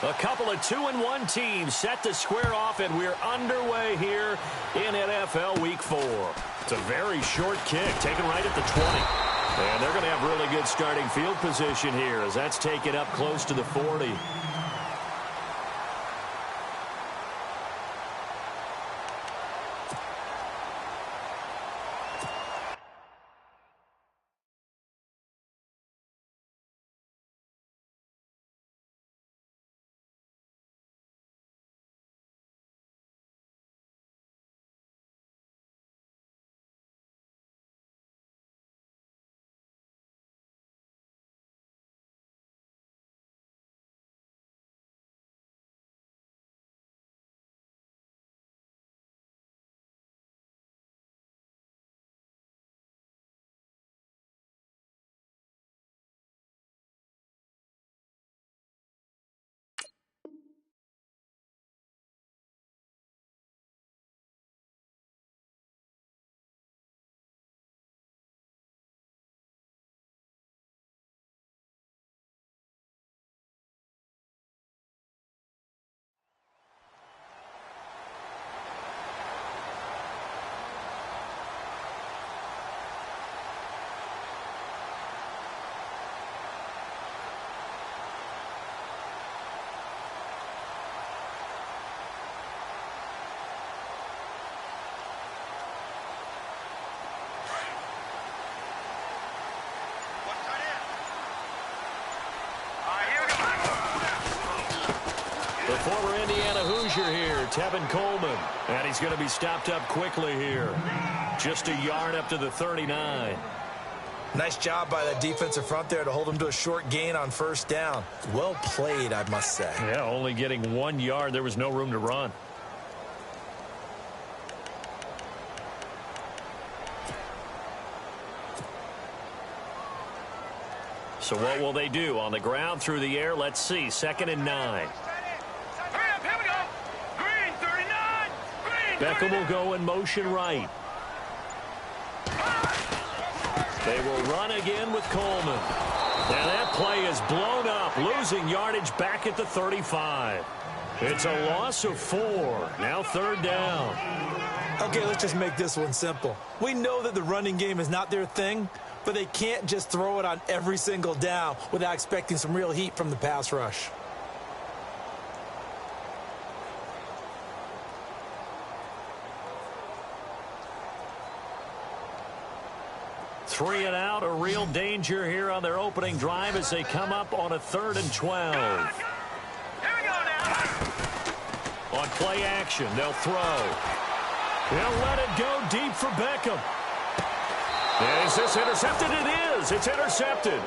A couple of 2-1 teams set to square off, and we're underway here in NFL Week 4. It's a very short kick, taken right at the 20. And they're going to have really good starting field position here as that's taken up close to the 40. The former Indiana Hoosier here, Tevin Coleman. And he's going to be stopped up quickly here. Just a yard up to the 39. Nice job by that defensive front there to hold him to a short gain on first down. Well played, I must say. Yeah, only getting 1 yard. There was no room to run. So what will they do? On the ground, through the air, let's see. 2nd and 9. Beckham will go in motion right. They will run again with Coleman. And that play is blown up, losing yardage back at the 35. It's a loss of 4. Now 3rd down. Okay, let's just make this one simple. We know that the running game is not their thing, but they can't just throw it on every single down without expecting some real heat from the pass rush. Three and out, a real danger here on their opening drive as they come up on a 3rd and 12. Here we go now. On play action, they'll throw. They'll let it go deep for Beckham. Is this intercepted? It is. It's intercepted.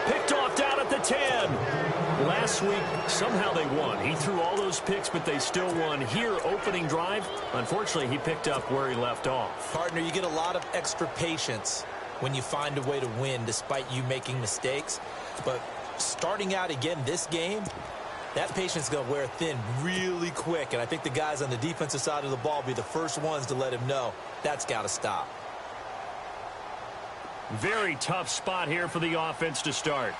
Picked off down at the 10. Last week, somehow they won. He threw all those picks, but they still won. Here, opening drive, unfortunately, he picked up where he left off. Partner, you get a lot of extra patience when you find a way to win despite you making mistakes. But starting out again this game, that patience is going to wear thin really quick. And I think the guys on the defensive side of the ball will be the first ones to let him know that's got to stop. Very tough spot here for the offense to start.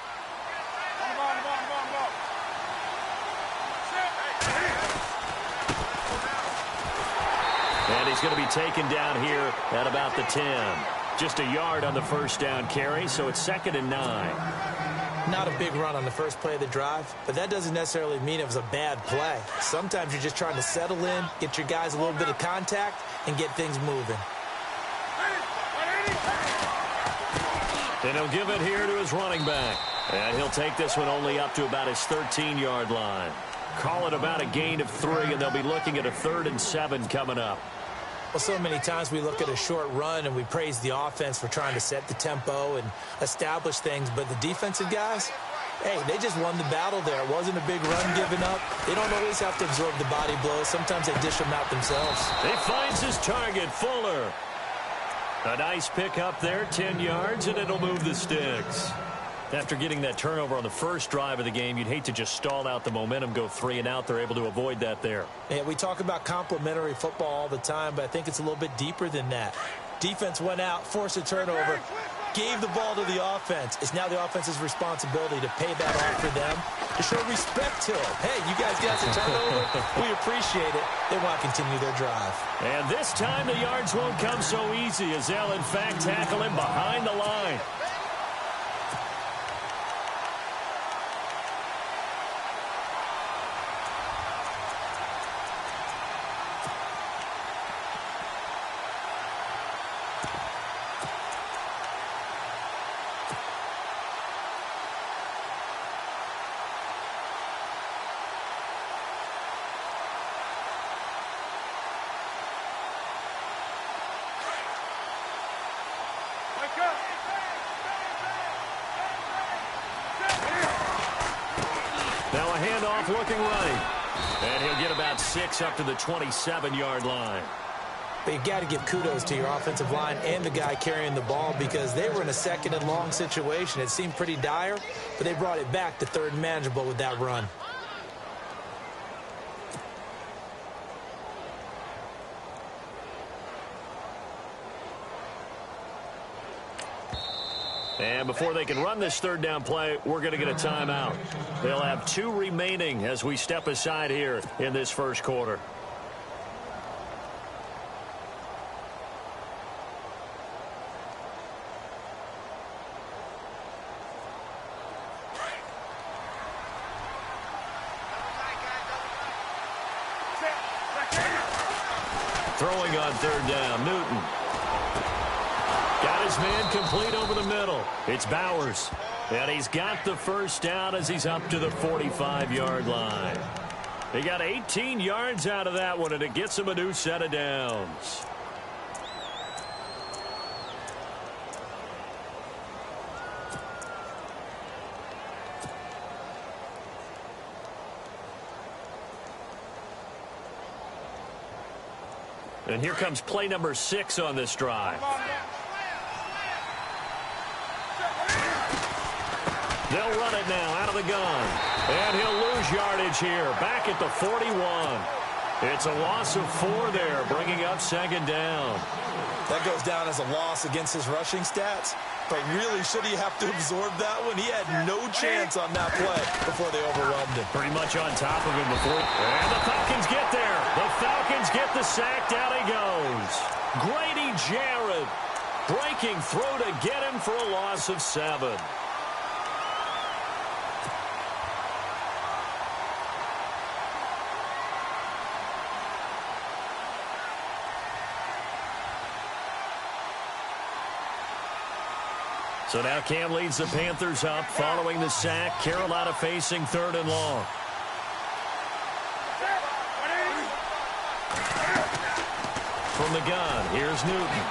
And he's going to be taken down here at about the 10. Just a yard on the first down carry, so it's 2nd and 9. Not a big run on the first play of the drive, but that doesn't necessarily mean it was a bad play. Sometimes you're just trying to settle in, get your guys a little bit of contact, and get things moving. And he'll give it here to his running back. And he'll take this one only up to about his 13-yard line. Call it about a gain of 3, and they'll be looking at a 3rd and 7 coming up. Well, so many times we look at a short run and we praise the offense for trying to set the tempo and establish things. But the defensive guys, hey, they just won the battle there. It wasn't a big run given up. They don't always have to absorb the body blows. Sometimes they dish them out themselves. He finds his target, Fuller. A nice pick up there, 10 yards, and it'll move the sticks. After getting that turnover on the first drive of the game, you'd hate to just stall out the momentum, go 3 and out. They're able to avoid that there. Yeah, we talk about complementary football all the time, but I think it's a little bit deeper than that. Defense went out, forced a turnover, gave the ball to the offense. It's now the offense's responsibility to pay that off for them, to show respect to them. Hey, you guys got the turnover. We appreciate it. They want to continue their drive. And this time the yards won't come so easy as they'll, in fact, tackle him behind the line. Now a handoff looking right. And he'll get about 6 up to the 27-yard line. But you got to give kudos to your offensive line and the guy carrying the ball because they were in a second and long situation. It seemed pretty dire, but they brought it back to third and manageable with that run. And before they can run this third down play, we're going to get a timeout. They'll have 2 remaining as we step aside here in this first quarter. Throwing on third down, Newton. Got his man complete over the middle. It's Bowers. And he's got the first down as he's up to the 45-yard line. He got 18 yards out of that one, and it gets him a new set of downs. And here comes play number 6 on this drive. They'll run it now out of the gun. And he'll lose yardage here. Back at the 41. It's a loss of 4 there, bringing up second down. That goes down as a loss against his rushing stats. But really, should he have to absorb that one? He had no chance on that play before they overwhelmed him. Pretty much on top of him before. And the Falcons get there. The Falcons get the sack. Down he goes. Grady Jarrett breaking through to get him for a loss of 7. So now Cam leads the Panthers up following the sack. Carolina facing third and long. From the gun, here's Newton.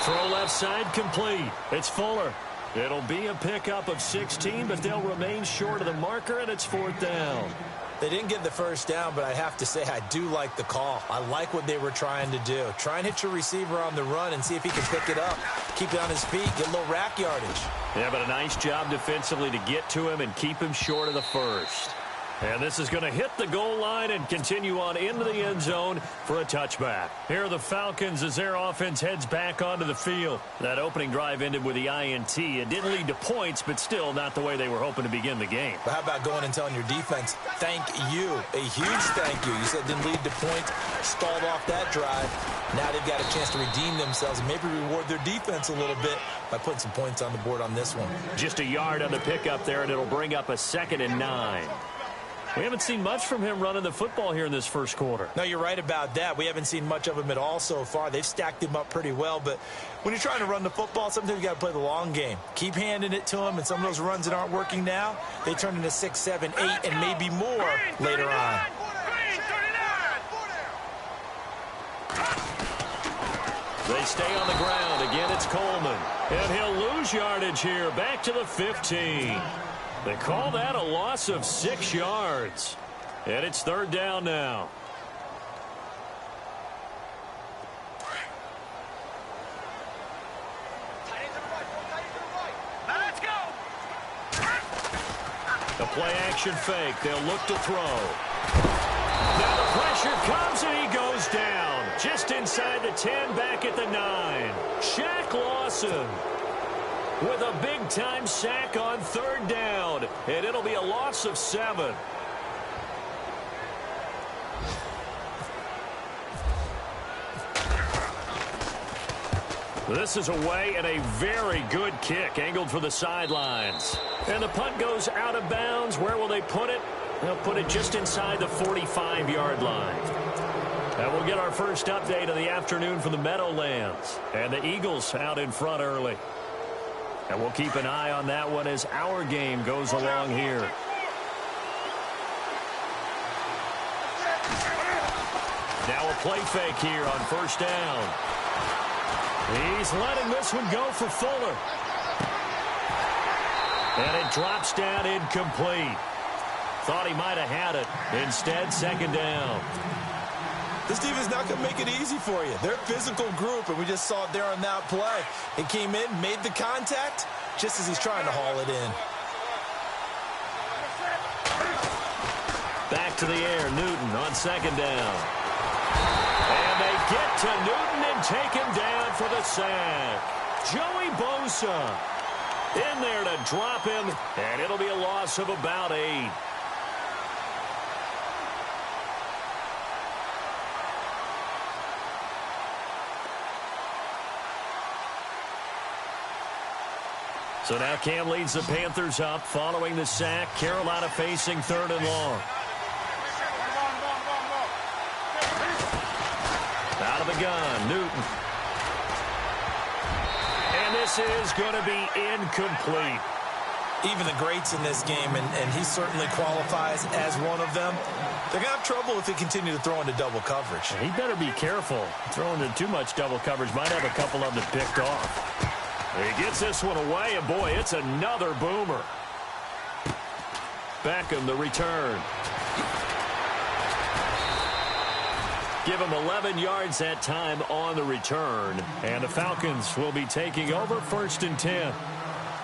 Throw left side complete. It's Fuller. It'll be a pickup of 16, but they'll remain short of the marker, and it's 4th down. They didn't get the first down, but I have to say I do like the call. I like what they were trying to do. Try and hit your receiver on the run and see if he can pick it up. Keep it on his feet, get a little rack yardage. Yeah, but a nice job defensively to get to him and keep him short of the first. And this is going to hit the goal line and continue on into the end zone for a touchback. Here are the Falcons as their offense heads back onto the field. That opening drive ended with the INT. It didn't lead to points, but still not the way they were hoping to begin the game. But how about going and telling your defense, thank you, a huge thank you. You said it didn't lead to points, stalled off that drive. Now they've got a chance to redeem themselves and maybe reward their defense a little bit by putting some points on the board on this one. Just a yard on the pickup there, and it'll bring up a 2nd and 9. We haven't seen much from him running the football here in this first quarter. No, you're right about that. We haven't seen much of him at all so far. They've stacked him up pretty well, but when you're trying to run the football, sometimes you got to play the long game. Keep handing it to him, and some of those runs that aren't working now, they turn into 6, 7, 8, and maybe more later on. They stay on the ground. Again, it's Coleman. And he'll lose yardage here. Back to the 15. They call that a loss of 6 yards. And it's 3rd down now. Let's go. The play action fake. They'll look to throw. Now the pressure comes and he goes down. Just inside the 10, back at the 9. Shaq Lawson with a big-time sack on 3rd down. And it'll be a loss of 7. This is away and a very good kick angled for the sidelines. And the punt goes out of bounds. Where will they put it? They'll put it just inside the 45-yard line. And we'll get our first update of the afternoon from the Meadowlands. And the Eagles out in front early. And we'll keep an eye on that one as our game goes along here. Now a play fake here on 1st down. He's letting this one go for Fuller. And it drops down incomplete. Thought he might have had it. Instead, 2nd down. This defense not going to make it easy for you. They're a physical group, and we just saw it there on that play. It came in, made the contact, just as he's trying to haul it in. Back to the air, Newton on 2nd down. And they get to Newton and take him down for the sack. Joey Bosa in there to drop him, and it'll be a loss of about 8. So now Cam leads the Panthers up following the sack. Carolina facing 3rd and long. Out of the gun, Newton. And this is going to be incomplete. Even the greats in this game, and he certainly qualifies as one of them, they're going to have trouble if they continue to throw into double coverage. He better be careful. Throwing into too much double coverage might have a couple of them picked off. He gets this one away, and boy, it's another boomer. Beckham, the return. Give him 11 yards that time on the return. And the Falcons will be taking over 1st and 10.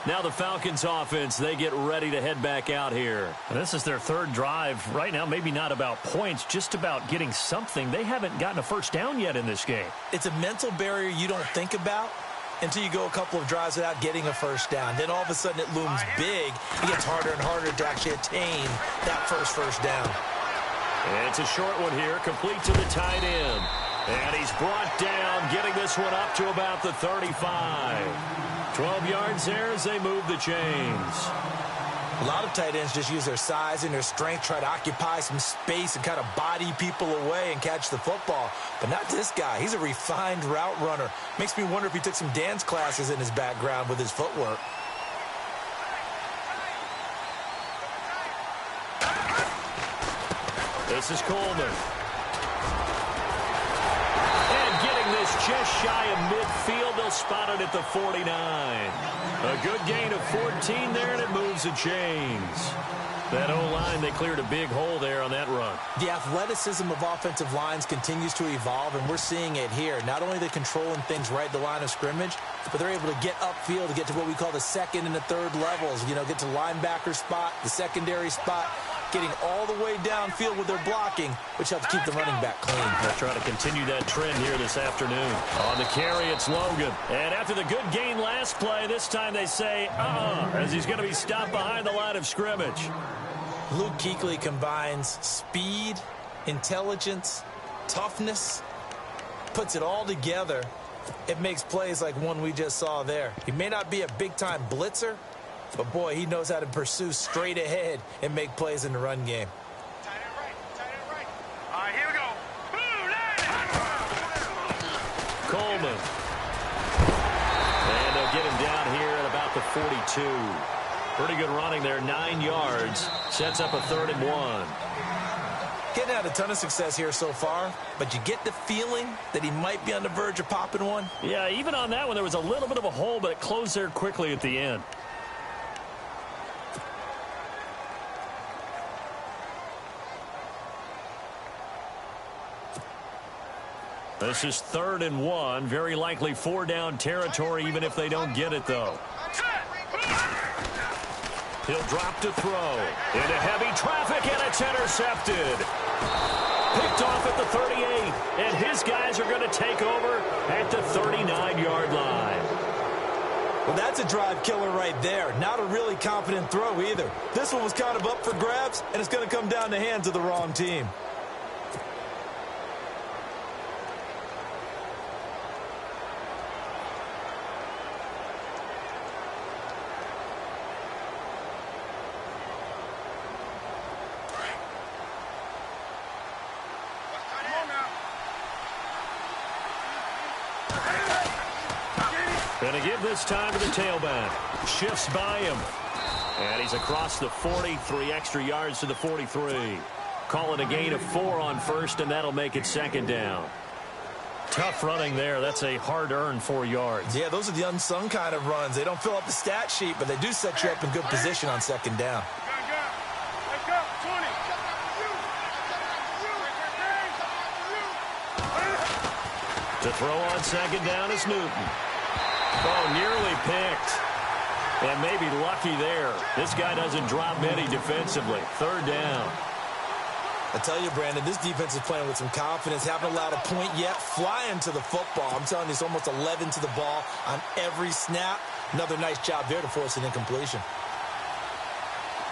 Now the Falcons offense, they get ready to head back out here. This is their 3rd drive. Right now, maybe not about points, just about getting something. They haven't gotten a 1st down yet in this game. It's a mental barrier you don't think about until you go a couple of drives without getting a 1st down. Then all of a sudden it looms big. It gets harder and harder to actually attain that first down. It's a short one here, complete to the tight end. And he's brought down, getting this one up to about the 35. 12 yards there as they move the chains. A lot of tight ends just use their size and their strength, try to occupy some space and kind of body people away and catch the football. But not this guy. He's a refined route runner. Makes me wonder if he took some dance classes in his background with his footwork. This is Coleman. And getting this just shy of midfield, they'll spot it at the 49. A good gain of 14 there, and it moves the chains. That O-line, they cleared a big hole there on that run. The athleticism of offensive lines continues to evolve, and we're seeing it here. Not only are they controlling things right at the line of scrimmage, but they're able to get upfield to get to what we call the 2nd and the 3rd levels. You know, get to linebacker spot, the secondary spot, getting all the way downfield with their blocking, which helps keep the running back clean. They'll try to continue that trend here this afternoon. On the carry, it's Logan. And after the good gain last play, this time they say, as he's going to be stopped behind the line of scrimmage. Luke Kuechly combines speed, intelligence, toughness, puts it all together. It makes plays like one we just saw there. He may not be a big-time blitzer, but, boy, he knows how to pursue straight ahead and make plays in the run game. Tight end right. All right, here we go. Coleman. And they'll get him down here at about the 42. Pretty good running there, 9 yards. Sets up a 3rd and 1. Getting had a ton of success here so far, but you get the feeling that he might be on the verge of popping one. Yeah, even on that one, there was a little bit of a hole, but it closed there quickly at the end. This is 3rd and 1. Very likely 4-down territory, even if they don't get it, though. He'll drop to throw. Into heavy traffic, and it's intercepted. Picked off at the 38, and his guys are going to take over at the 39-yard line. Well, that's a drive killer right there. Not a really confident throw either. This one was kind of up for grabs, and it's going to come down the hands of the wrong team. Going to give this time to the tailback. Shifts by him. And he's across the 43 extra yards to the 43. Call it a gain of 4 on first, and that'll make it second down. Tough running there. That's a hard-earned 4 yards. Yeah, those are the unsung kind of runs. They don't fill up the stat sheet, but they do set you up in good position on second down. To throw on second down is Newton. Oh, nearly picked. And maybe lucky there. This guy doesn't drop many defensively. Third down. I tell you, Brandon, this defense is playing with some confidence. Haven't allowed a point yet. Flying to the football. I'm telling you, it's almost 11 to the ball on every snap. Another nice job there to force an incompletion.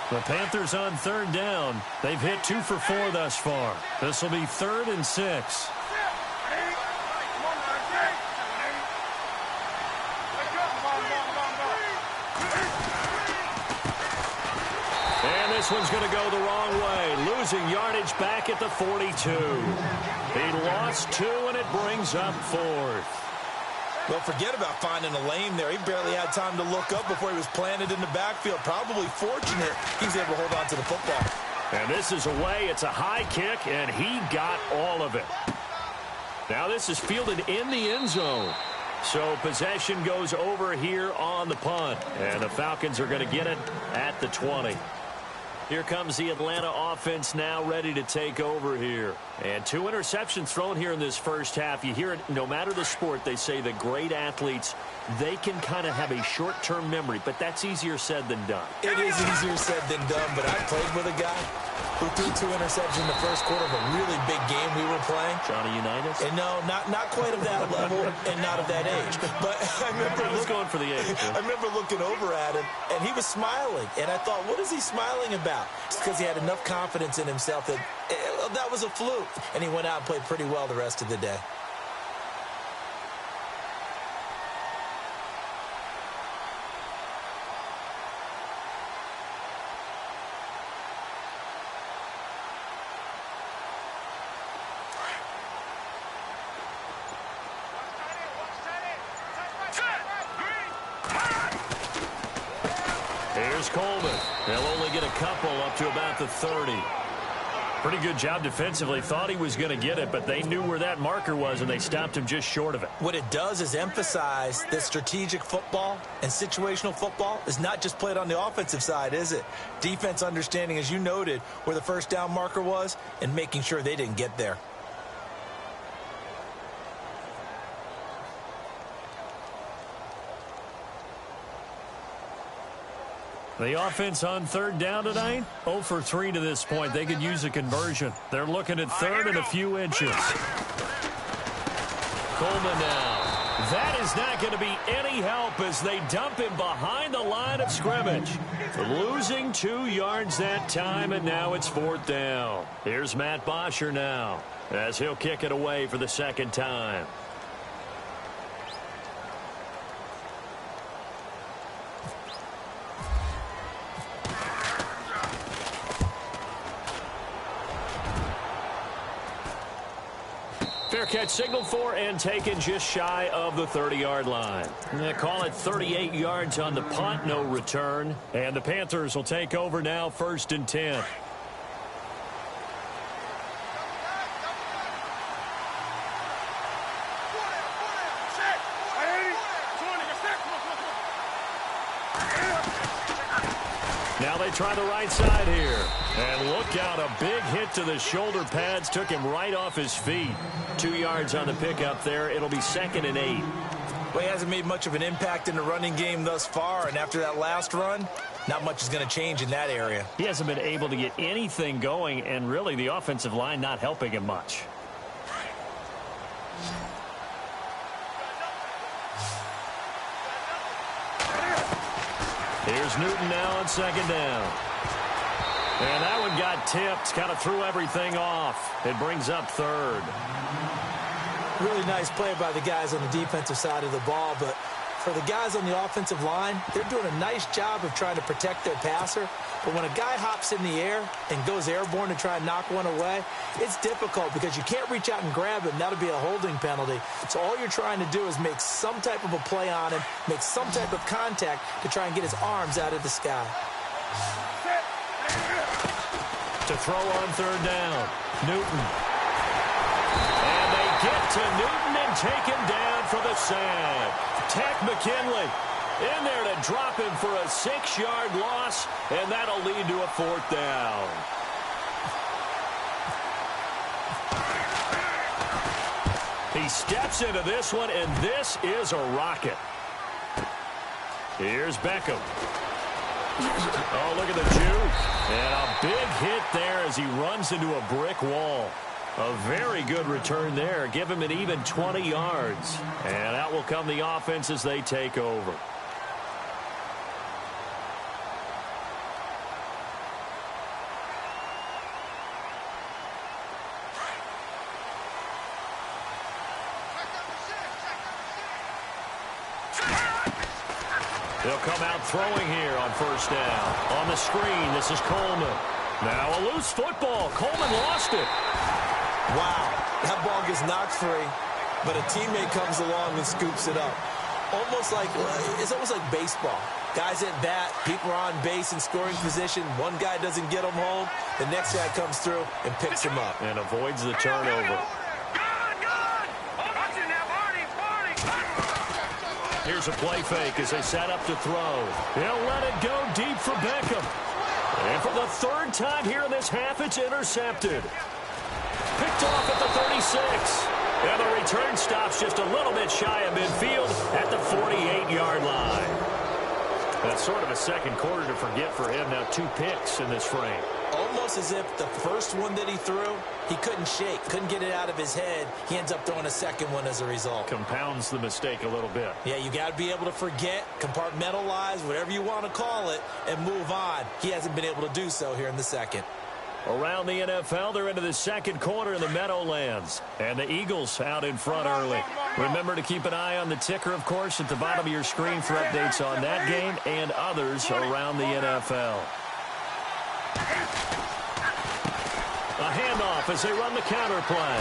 The Panthers on third down. They've hit 2 for 4 thus far. This will be 3rd and 6. This one's going to go the wrong way. Losing yardage back at the 42. He lost 2, and it brings up 4th. Well, forget about finding a lane there. He barely had time to look up before he was planted in the backfield. Probably fortunate he was able to hold on to the football. And this is away. It's a high kick, and he got all of it. Now this is fielded in the end zone. So possession goes over here on the punt. And the Falcons are going to get it at the 20. Here comes the Atlanta offense now ready to take over here. And 2 interceptions thrown here in this first half. You hear it, no matter the sport, they say that great athletes, they can kind of have a short-term memory, but that's easier said than done. It is easier said than done, but I played with a guy who threw 2 interceptions in the first quarter of a really big game we were playing. Johnny Unitas? And no, not quite of that level and not of that age. But I remember going for the age. I remember looking over at him, and he was smiling. And I thought, what is he smiling about? It's because he had enough confidence in himself that that was a fluke. And he went out and played pretty well the rest of the day. Here's Coleman. They'll only get a couple up to about the 30. Pretty good job defensively. Thought he was going to get it, but they knew where that marker was, and they stopped him just short of it. What it does is emphasize that strategic football and situational football is not just played on the offensive side, is it? Defense understanding, as you noted, where the first down marker was and making sure they didn't get there. The offense on third down tonight, 0 for 3 to this point. They could use a conversion. They're looking at third and a few inches. Coleman now. That is not going to be any help as they dump him behind the line of scrimmage. Losing 2 yards that time, and now it's 4th down. Here's Matt Bosher now as he'll kick it away for the second time. Fair catch signaled for and taken just shy of the 30-yard line. They call it 38 yards on the punt, no return. And the Panthers will take over now, 1st and 10. Now they try the right side here. And look out, a big hit to the shoulder pads took him right off his feet. 2 yards on the pickup there. It'll be 2nd and 8. Well, he hasn't made much of an impact in the running game thus far, and after that last run, not much is going to change in that area. He hasn't been able to get anything going, and really the offensive line not helping him much. Here's Newton now on second down. And that one got tipped, kind of threw everything off. It brings up third. Really nice play by the guys on the defensive side of the ball, but for the guys on the offensive line, they're doing a nice job of trying to protect their passer. But when a guy hops in the air and goes airborne to try and knock one away, it's difficult because you can't reach out and grab him. That'll be a holding penalty. So all you're trying to do is make some type of a play on him, make some type of contact to try and get his arms out of the sky. To throw on third down, Newton. And they get to Newton and take him down for the sack. Tech McKinley in there to drop him for a 6-yard loss, and that'll lead to a fourth down. He steps into this one, and this is a rocket. Here's Beckham. Oh, look at the juke. And a big hit there as he runs into a brick wall. A very good return there. Give him an even 20 yards. And out will come the offense as they take over. They'll come out throwing here on first down. On the screen, this is Coleman. Now a loose football. Coleman lost it. Wow, that ball gets knocked free, but a teammate comes along and scoops it up. It's almost like baseball. Guys at bat, people are on base in scoring position. One guy doesn't get him home. The next guy comes through and picks him up. And avoids the turnover. Here's a play fake as they set up to throw. They'll let it go deep for Beckham. And for the third time here in this half, it's intercepted. Picked off at the 36. And the return stops just a little bit shy of midfield at the 48-yard line. That's sort of a second quarter to forget for him. Now 2 picks in this frame. Almost as if the first one that he threw, he couldn't shake, couldn't get it out of his head. He ends up throwing a second one as a result. Compounds the mistake a little bit. Yeah, you got to be able to forget, compartmentalize, whatever you want to call it, and move on. He hasn't been able to do so here in the second. Around the NFL, they're into the second quarter in the Meadowlands. And the Eagles out in front early. Remember to keep an eye on the ticker, of course, at the bottom of your screen for updates on that game and others around the NFL. A handoff as they run the counter play.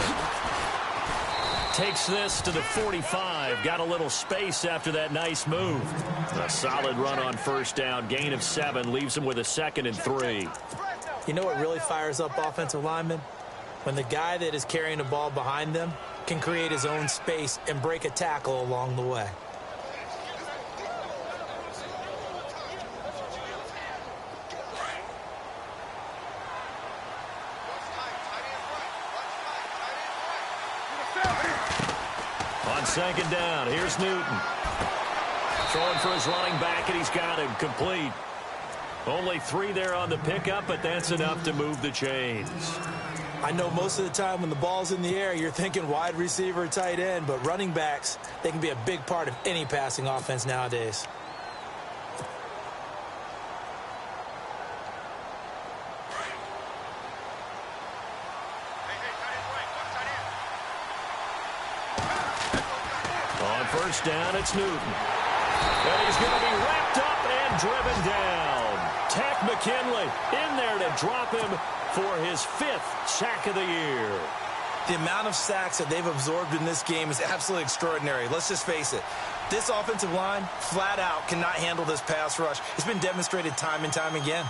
Takes this to the 45. Got a little space after that nice move. A solid run on first down. Gain of 7. Leaves him with a 2nd and 3. You know what really fires up offensive linemen? When the guy that is carrying the ball behind them can create his own space and break a tackle along the way. On second down, here's Newton. Throwing for his running back, and he's got him complete. Only 3 there on the pickup, but that's enough to move the chains. I know most of the time when the ball's in the air, you're thinking wide receiver, tight end, but running backs, they can be a big part of any passing offense nowadays. On first down, it's Newton. And he's going to be wrapped up and driven down. Tech McKinley in there to drop him for his 5th sack of the year. The amount of sacks that they've absorbed in this game is absolutely extraordinary. Let's just face it. This offensive line, flat out, cannot handle this pass rush. It's been demonstrated time and time again.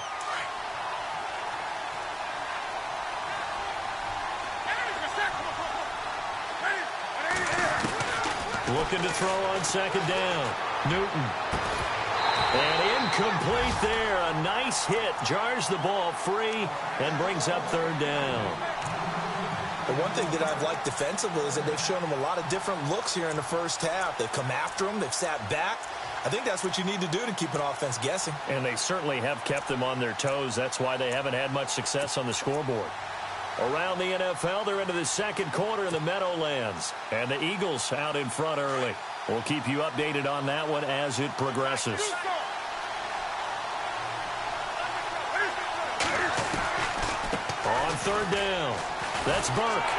Looking to throw on second down. Newton. And incomplete there. A nice hit. Jars the ball free and brings up third down. The one thing that I've liked defensively is that they've shown him a lot of different looks here in the first half. They've come after him. They've sat back. I think that's what you need to do to keep an offense guessing. And they certainly have kept them on their toes. That's why they haven't had much success on the scoreboard. Around the NFL, they're into the second quarter in the Meadowlands. And the Eagles out in front early. We'll keep you updated on that one as it progresses. On third down, that's Burke.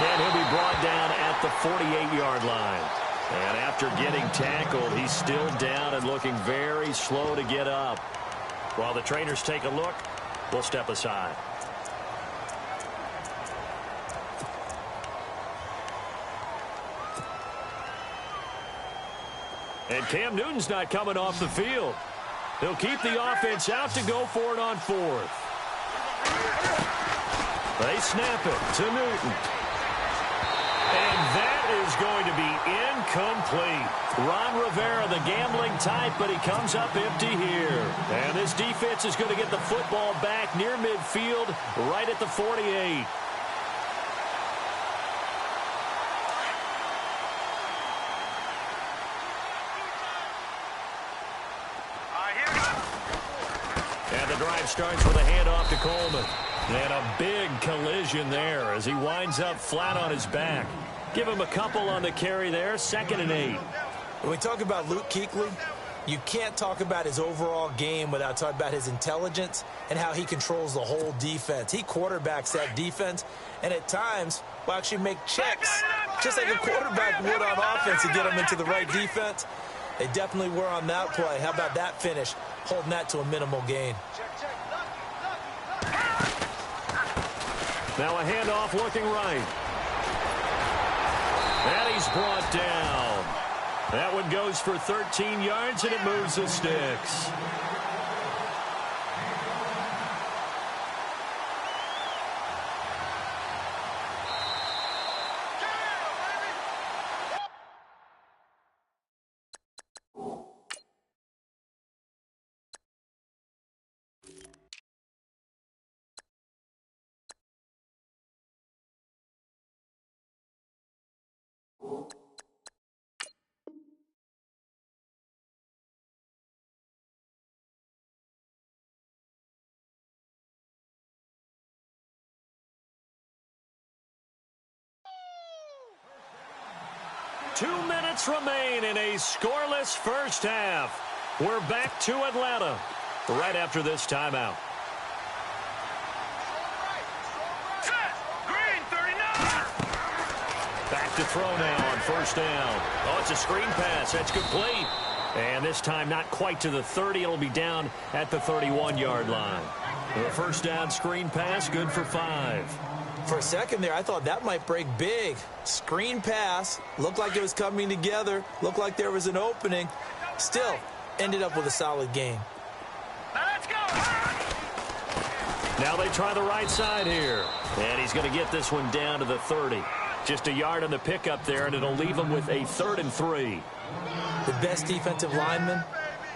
And he'll be brought down at the 48-yard line. And after getting tackled, he's still down and looking very slow to get up. While the trainers take a look, we'll step aside. And Cam Newton's not coming off the field. He'll keep the offense out to go for it on fourth. They snap it to Newton. And that is going to be incomplete. Ron Rivera, the gambling type, but he comes up empty here. And this defense is going to get the football back near midfield, right at the 48. And the drive starts with a handoff to Coleman. And a big collision there as he winds up flat on his back. Give him a couple on the carry there, 2nd and 8. When we talk about Luke Kuechly, you can't talk about his overall game without talking about his intelligence and how he controls the whole defense. He quarterbacks that defense, and at times will actually make checks, just like a quarterback would on offense to get them into the right defense. They definitely were on that play. How about that finish, holding that to a minimal gain. Now a handoff looking right. And he's brought down. That one goes for 13 yards, and it moves the sticks. Two minutes remain in a scoreless first half. We're back to Atlanta right after this timeout. Green 39. Back to throw now on first down. Oh, it's a screen pass. That's complete. And this time not quite to the 30. It'll be down at the 31-yard line. The first down screen pass, good for 5. For a second there, I thought that might break big. Screen pass, looked like it was coming together, looked like there was an opening. Still, ended up with a solid gain. Let's go. Now they try the right side here. And he's going to get this one down to the 30. Just a yard on the pickup there, and it'll leave him with a 3rd and 3. The best defensive linemen,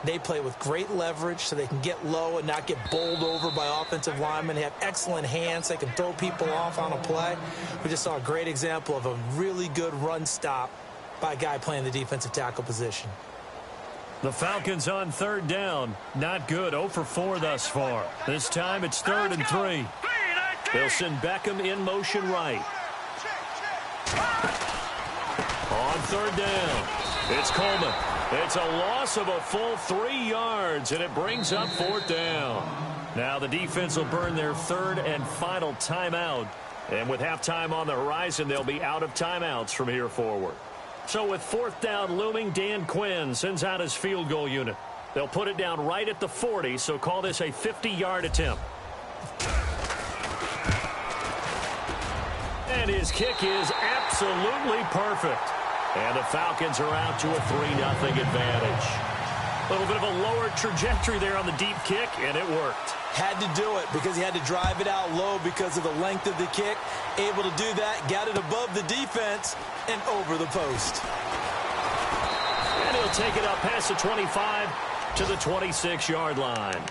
they play with great leverage so they can get low and not get bowled over by offensive linemen. They have excellent hands. They can throw people off on a play. We just saw a great example of a really good run stop by a guy playing the defensive tackle position. The Falcons on 3rd down. Not good. 0 for 4 thus far. This time it's 3rd and 3. They'll send Beckham in motion right. On 3rd down, it's Coleman. It's a loss of a full 3 yards, and it brings up 4th down. Now the defense will burn their 3rd and final timeout. And with halftime on the horizon, they'll be out of timeouts from here forward. So with 4th down looming, Dan Quinn sends out his field goal unit. They'll put it down right at the 40, so call this a 50-yard attempt. And his kick is absolutely perfect. And the Falcons are out to a 3-0 advantage. A little bit of a lower trajectory there on the deep kick, and it worked. Had to do it because he had to drive it out low because of the length of the kick. Able to do that, got it above the defense, and over the post. And he'll take it up past the 25 to the 26-yard line.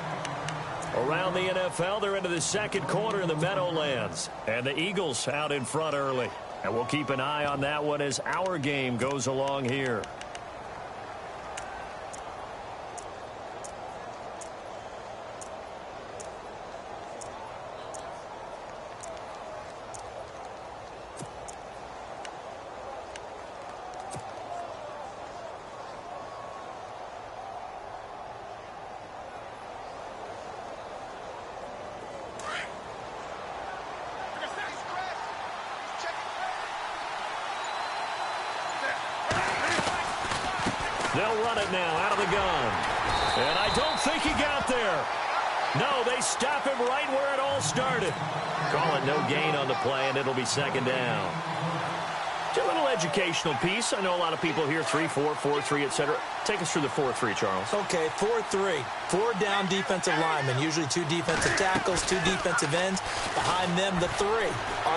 Around the NFL, they're into the second quarter in the Meadowlands. And the Eagles out in front early. And we'll keep an eye on that one as our game goes along here. They'll run it now out of the gun. And I don't think he got there. No, they stop him right where it all started. Call it no gain on the play, and it'll be second down. Just a little educational piece. I know a lot of people hear 3-4, 4-3, etc. Take us through the 4-3, Charles. Okay, 4-3. 4 down defensive linemen, usually 2 defensive tackles, 2 defensive ends. Behind them, the 3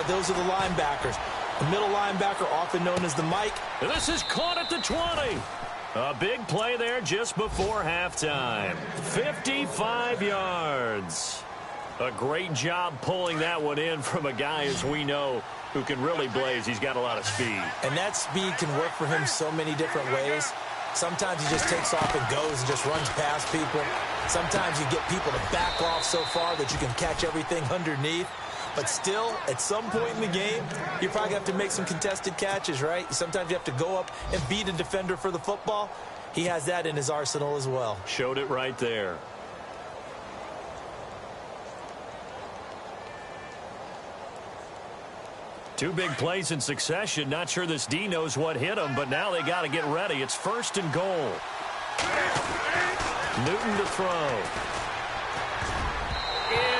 those are the linebackers. The middle linebacker, often known as the Mike. And this is caught at the 20. A big play there just before halftime. 55 yards. A great job pulling that one in from a guy, as we know, who can really blaze. He's got a lot of speed. And that speed can work for him so many different ways. Sometimes he just takes off and goes and just runs past people. Sometimes you get people to back off so far that you can catch everything underneath. But still, at some point in the game, you probably have to make some contested catches, right? Sometimes you have to go up and beat a defender for the football. He has that in his arsenal as well. Showed it right there. Two big plays in succession. Not sure this D knows what hit him, but now they got to get ready. It's 1st and goal. Newton to throw.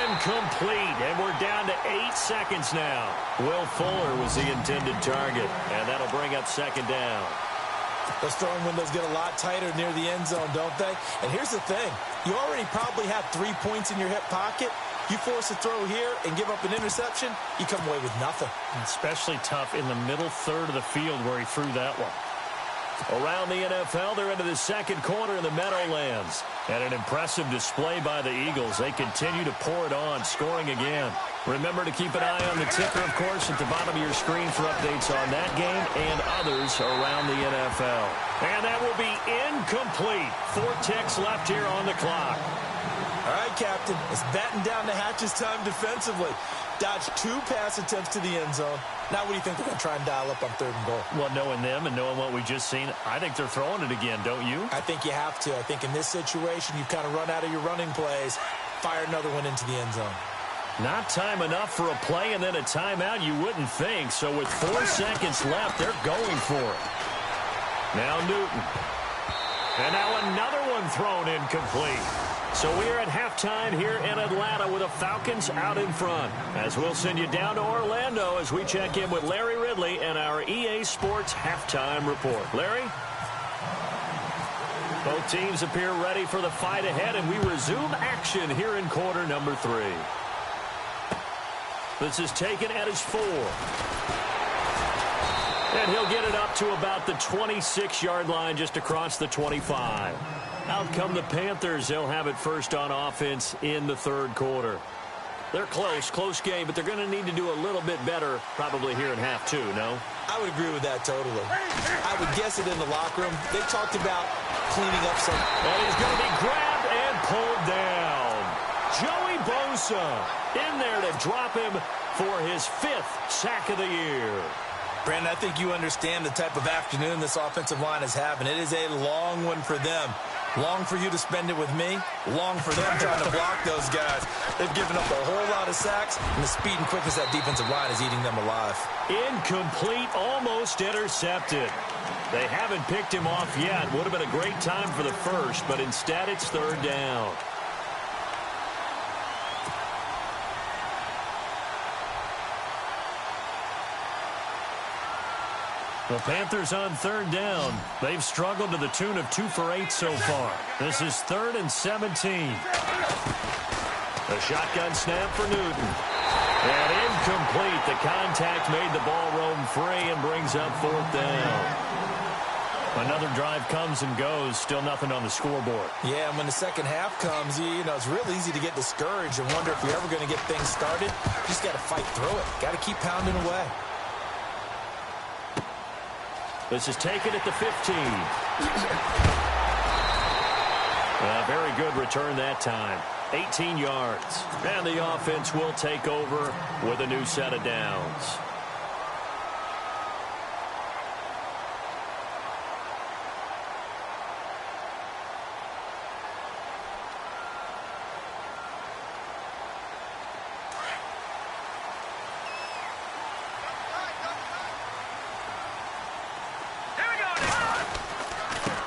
Incomplete, and we're down to 8 seconds now. Will Fuller was the intended target, and that'll bring up second down. Those throwing windows get a lot tighter near the end zone, don't they? And here's the thing. You already probably have 3 points in your hip pocket. You force a throw here and give up an interception, you come away with nothing. Especially tough in the middle third of the field where he threw that one. Around the NFL, they're into the second quarter in the Meadowlands. And an impressive display by the Eagles. They continue to pour it on, scoring again. Remember to keep an eye on the ticker, of course, at the bottom of your screen for updates on that game and others around the NFL. And that will be incomplete. 4 ticks left here on the clock. All right, Captain, it's batten down the hatches time defensively. Dodged 2 pass attempts to the end zone. Now what do you think they're going to try and dial up on 3rd and goal? Well, knowing them and knowing what we just seen, I think they're throwing it again, don't you? I think you have to. I think in this situation, you kind of run out of your running plays, fire another one into the end zone. Not time enough for a play and then a timeout, you wouldn't think. So with 4 seconds left, they're going for it. Now Newton. And now another one thrown incomplete. So we are at halftime here in Atlanta with the Falcons out in front. As we'll send you down to Orlando as we check in with Larry Ridley and our EA Sports halftime report. Larry? Both teams appear ready for the fight ahead, and we resume action here in quarter number 3. This is taken at his 4. And he'll get it up to about the 26-yard line just across the 25. Out come the Panthers. They'll have it first on offense in the 3rd quarter. They're close game, but they're going to need to do a little bit better probably here in half 2, no? I would agree with that totally. I would guess it in the locker room. They talked about cleaning up some. And he's going to be grabbed and pulled down. Joey Bosa in there to drop him for his 5th sack of the year. Brandon, I think you understand the type of afternoon this offensive line is having. It is a long one for them. Long for you to spend it with me. Long for them trying to block those guys. They've given up a whole lot of sacks, and the speed and quickness of that defensive line is eating them alive. Incomplete, almost intercepted. They haven't picked him off yet. Would have been a great time for the first, but instead it's 3rd down. The Panthers on 3rd down. They've struggled to the tune of 2 for 8 so far. This is 3rd and 17. A shotgun snap for Newton. And incomplete. The contact made the ball roam free and brings up 4th down. Another drive comes and goes. Still nothing on the scoreboard. Yeah, and when the second half comes, you know, it's real easy to get discouraged and wonder if you're ever going to get things started. You just got to fight through it. Got to keep pounding away. This is taken at the 15. Very good return that time. 18 yards. And the offense will take over with a new set of downs.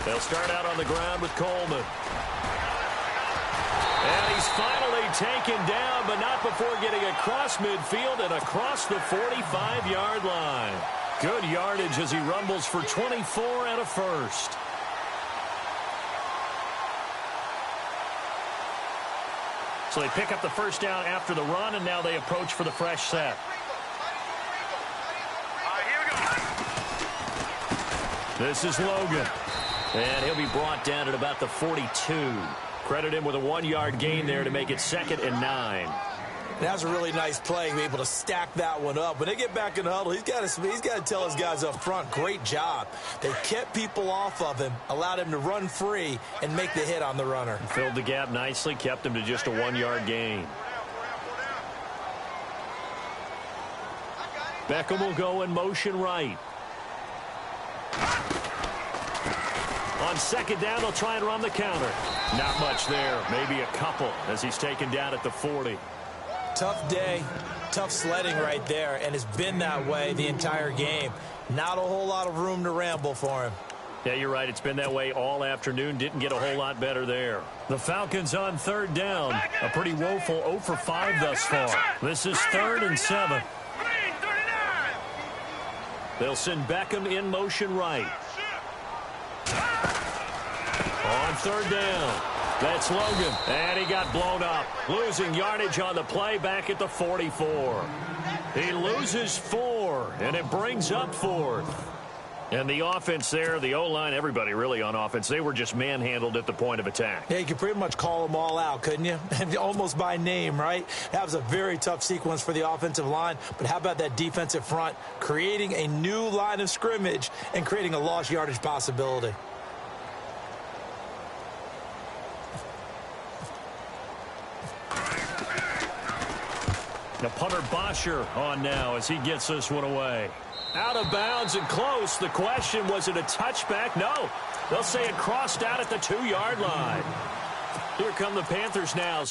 They'll start out on the ground with Coleman. And he's finally taken down, but not before getting across midfield and across the 45-yard line. Good yardage as he rumbles for 24 and a first. So they pick up the first down after the run, and now they approach for the fresh set. This is Logan. And he'll be brought down at about the 42. Credit him with a 1-yard gain there to make it 2nd and 9. That was a really nice play, be able to stack that one up. When they get back in the huddle, he's got to tell his guys up front, great job. They kept people off of him, allowed him to run free, and make the hit on the runner. Filled the gap nicely, kept him to just a 1-yard gain. Beckham will go in motion right. On second down, they'll try and run the counter. Not much there. Maybe a couple as he's taken down at the 40. Tough day, tough sledding right there, and it's been that way the entire game. Not a whole lot of room to ramble for him. Yeah, you're right. It's been that way all afternoon. Didn't get a whole lot better there. The Falcons on third down. A pretty woeful 0 for 5 thus far. This is 3rd and 7. They'll send Beckham in motion right. On third down, that's Logan. And he got blown up. Losing yardage on the play back at the 44. He loses 4, and it brings up 4th. And the offense there, the O-line, everybody really on offense, they were just manhandled at the point of attack. Yeah, you could pretty much call them all out, couldn't you? Almost by name, right? That was a very tough sequence for the offensive line. But how about that defensive front, creating a new line of scrimmage and creating a lost yardage possibility? The punter Bosher on now as he gets this one away. Out of bounds and close. The question, was it a touchback? No. They'll say it crossed out at the 2-yard line. Here come the Panthers now.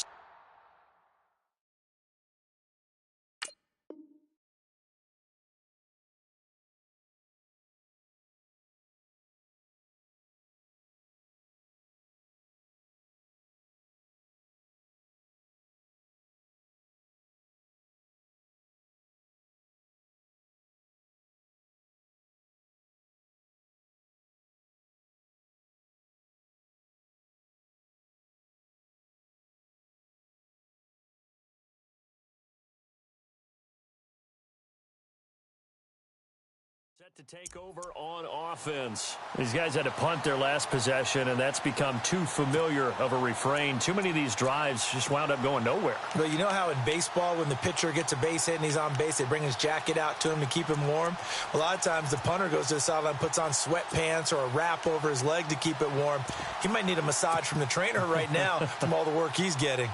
Set to take over on offense. These guys had to punt their last possession, and that's become too familiar of a refrain. Too many of these drives just wound up going nowhere. But you know how in baseball, when the pitcher gets a base hit and he's on base, they bring his jacket out to him to keep him warm? A lot of times the punter goes to the sideline, puts on sweatpants or a wrap over his leg to keep it warm. He might need a massage from the trainer right now from all the work he's getting.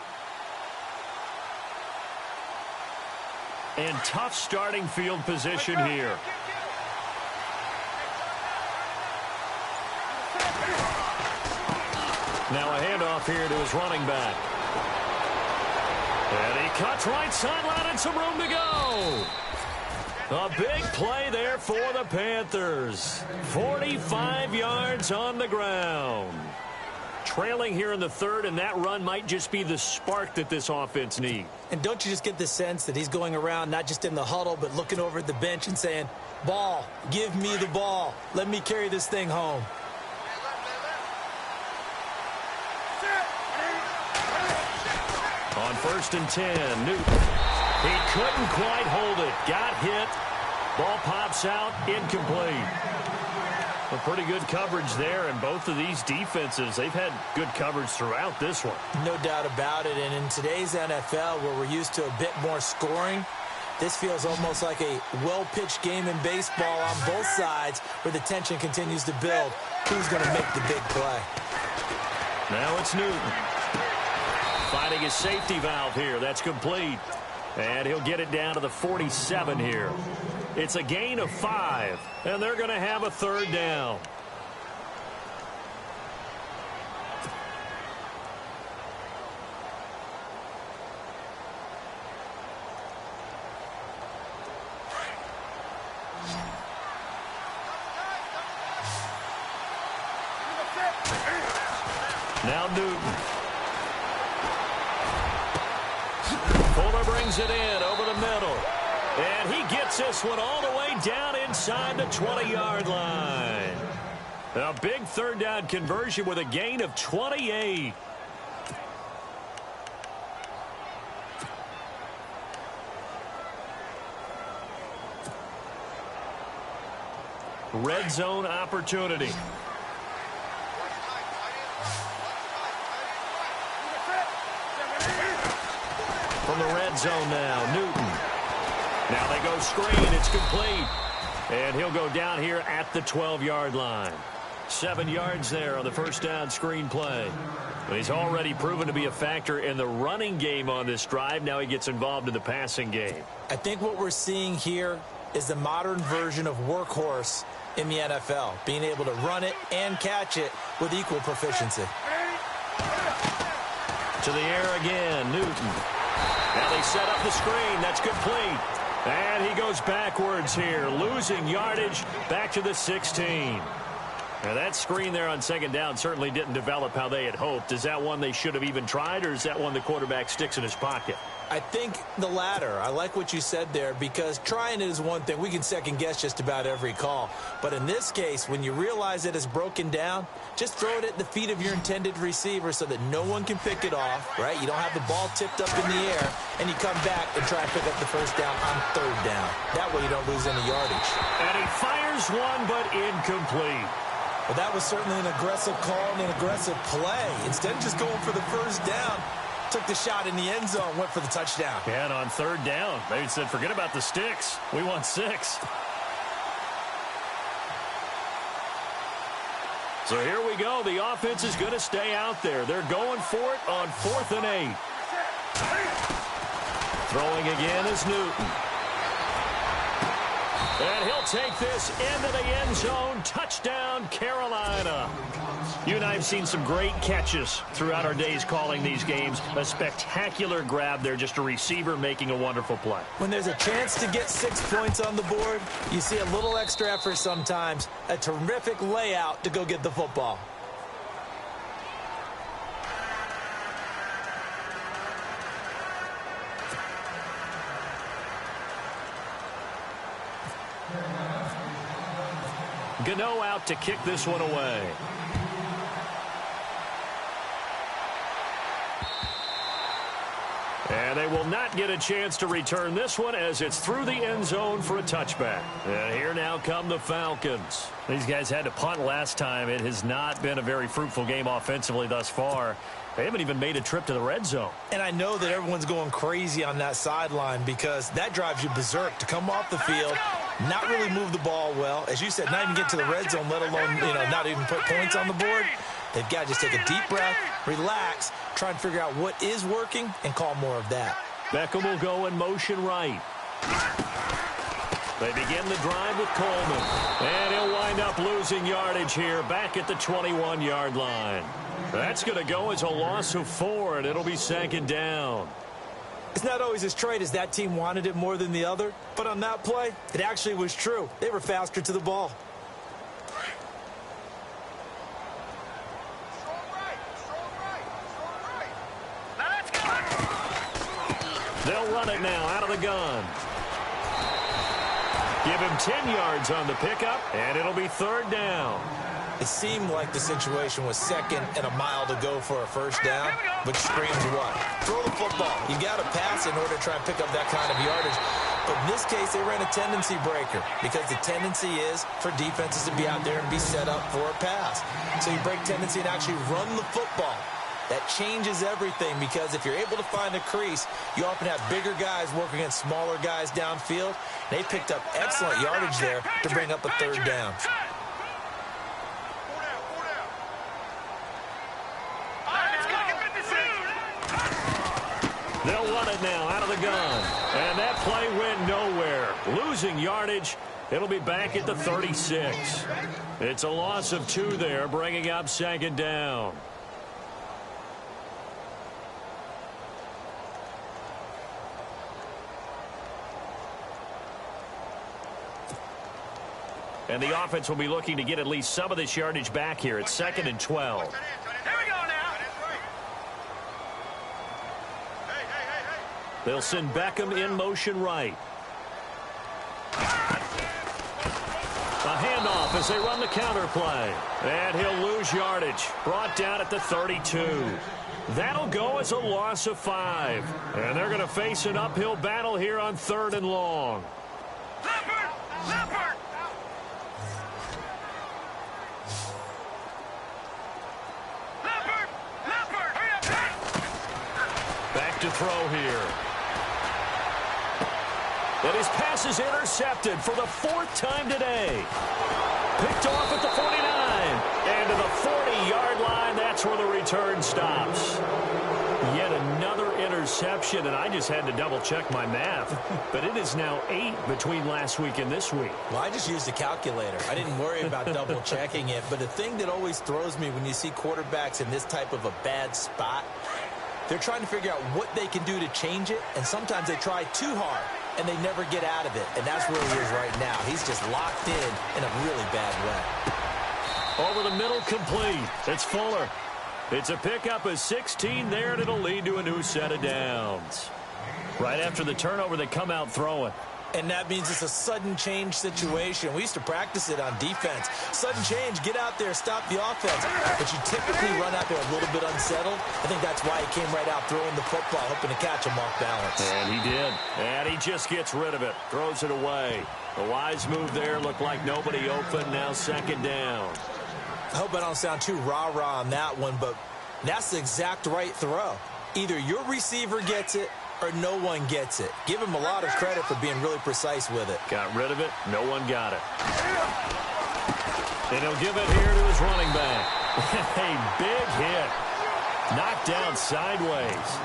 And tough starting field position here. Now a handoff here to his running back. And he cuts right sideline and some room to go. A big play there for the Panthers. 45 yards on the ground. Trailing here in the 3rd, and that run might just be the spark that this offense needs. And don't you just get the sense that he's going around, not just in the huddle, but looking over at the bench and saying, ball, give me the ball. Let me carry this thing home. On 1st and 10, Newton. He couldn't quite hold it. Got hit. Ball pops out, incomplete. A pretty good coverage there, and both of these defenses, they've had good coverage throughout this one. No doubt about it, and in today's NFL, where we're used to a bit more scoring, this feels almost like a well-pitched game in baseball on both sides where the tension continues to build. Who's going to make the big play? Now it's Newton. Finding his safety valve here. That's complete. And he'll get it down to the 47 here. It's a gain of 5, and they're going to have a third down. Now Newton. Fuller brings it in over the middle. And he gets this one all the way down inside the 20-yard line. A big third down conversion with a gain of 28. Red zone opportunity. From the red zone now, Newton. Now they go screen. It's complete. And he'll go down here at the 12-yard line. 7 yards there on the first down screen play. But he's already proven to be a factor in the running game on this drive. Now he gets involved in the passing game. I think what we're seeing here is the modern version of workhorse in the NFL, being able to run it and catch it with equal proficiency. To the air again, Newton. Now they set up the screen. That's complete. And he goes backwards here, losing yardage back to the 16. Now that screen there on second down certainly didn't develop how they had hoped. Is that one they should have even tried, or is that one the quarterback sticks in his pocket? I think the latter. I like what you said there, because trying it is one thing. We can second guess just about every call. But in this case, when you realize it is broken down, just throw it at the feet of your intended receiver so that no one can pick it off, right? You don't have the ball tipped up in the air, and you come back and try and pick up the first down on third down. That way you don't lose any yardage. And he fires one, but incomplete. Well, that was certainly an aggressive call and an aggressive play. Instead of just going for the first down, took the shot in the end zone, went for the touchdown. Yeah, and on third down, they said, forget about the sticks. We want 6. So here we go. The offense is going to stay out there. They're going for it on 4th and 8. Throwing again is Newton. And he'll take this into the end zone. Touchdown, Carolina. You and I have seen some great catches throughout our days calling these games. A spectacular grab there, just a receiver making a wonderful play. When there's a chance to get 6 points on the board, you see a little extra effort sometimes. A terrific layout to go get the football. Gano out to kick this one away. And they will not get a chance to return this one as it's through the end zone for a touchback. And here now come the Falcons. These guys had to punt last time. It has not been a very fruitful game offensively thus far. They haven't even made a trip to the red zone. And I know that everyone's going crazy on that sideline because that drives you berserk to come off the field, not really move the ball well. As you said, not even get to the red zone, let alone, not even put points on the board. They've got to just take a deep breath, relax, try and figure out what is working, and call more of that. Beckham will go in motion right. They begin the drive with Coleman. And he'll wind up losing yardage here back at the 21-yard line. That's going to go as a loss of 4, and it'll be second down. It's not always as straight as that team wanted it more than the other, but on that play, it actually was true. They were faster to the ball. They'll run it now out of the gun. Give him 10 yards on the pickup, and it'll be third down. It seemed like the situation was second and a mile to go for a first down, which screams what? Throw the football. You got to pass in order to try and pick up that kind of yardage. But in this case, they ran a tendency breaker because the tendency is for defenses to be out there and be set up for a pass. So you break tendency and actually run the football. That changes everything because if you're able to find a crease, you often have bigger guys working against smaller guys downfield. They picked up excellent yardage there to bring up a third down. They'll run it now out of the gun. And that play went nowhere. Losing yardage. It'll be back at the 36. It's a loss of 2 there, bringing up second down. And the offense will be looking to get at least some of this yardage back here. It's 2nd and 12. Here we go now. They'll send Beckham in motion right. A handoff as they run the counter play. And he'll lose yardage. Brought down at the 32. That'll go as a loss of 5. And they're going to face an uphill battle here on 3rd and long. Leopard! Back to throw here. And his pass is intercepted for the 4th time today. Picked off at the 49. And to the 40-yard line, that's where the return stops. Yet another interception, and I just had to double-check my math. But it is now 8 between last week and this week. Well, I just used a calculator. I didn't worry about double-checking it. But the thing that always throws me when you see quarterbacks in this type of a bad spot, they're trying to figure out what they can do to change it, and sometimes they try too hard, and they never get out of it. And that's where he is right now. He's just locked in a really bad way. Over the middle, complete. It's Fuller. It's a pickup of 16 there, and it'll lead to a new set of downs. Right after the turnover, they come out throwing. And that means it's a sudden change situation. We used to practice it on defense. Sudden change, get out there, stop the offense. But you typically run out there a little bit unsettled. I think that's why he came right out throwing the football, hoping to catch him off balance. And he did. And he just gets rid of it, throws it away. The wise move there, looked like nobody open, now 2nd down. I hope I don't sound too rah-rah on that one, but that's the exact right throw. Either your receiver gets it or no one gets it. Give him a lot of credit for being really precise with it. Got rid of it. No one got it. And he'll give it here to his running back. A big hit. Knocked down sideways.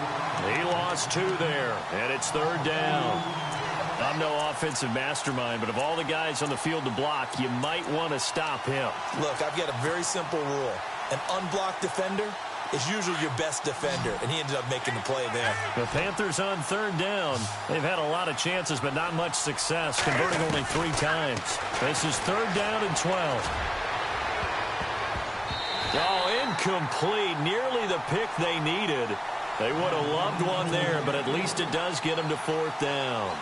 He lost 2 there, and it's 3rd down. I'm no offensive mastermind, but of all the guys on the field to block, you might want to stop him. Look, I've got a very simple rule. An unblocked defender is usually your best defender, and he ended up making the play there. The Panthers on 3rd down. They've had a lot of chances, but not much success, converting only 3 times. This is 3rd down and 12. Oh, incomplete. Nearly the pick they needed. They would have loved one there, but at least it does get them to 4th down.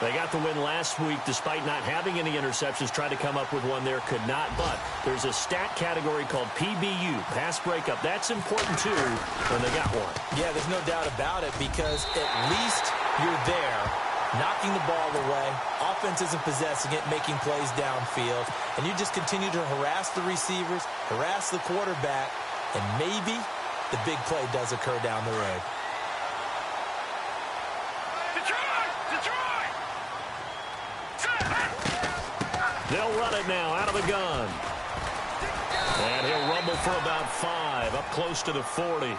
They got the win last week despite not having any interceptions. Tried to come up with one there, could not. But there's a stat category called PBU, pass breakup. That's important, too, when they got one. Yeah, there's no doubt about it because at least you're there, knocking the ball away. Offense isn't possessing it, making plays downfield. And you just continue to harass the receivers, harass the quarterback, and maybe the big play does occur down the road. They'll run it now out of the gun. And he'll rumble for about 5, up close to the 40.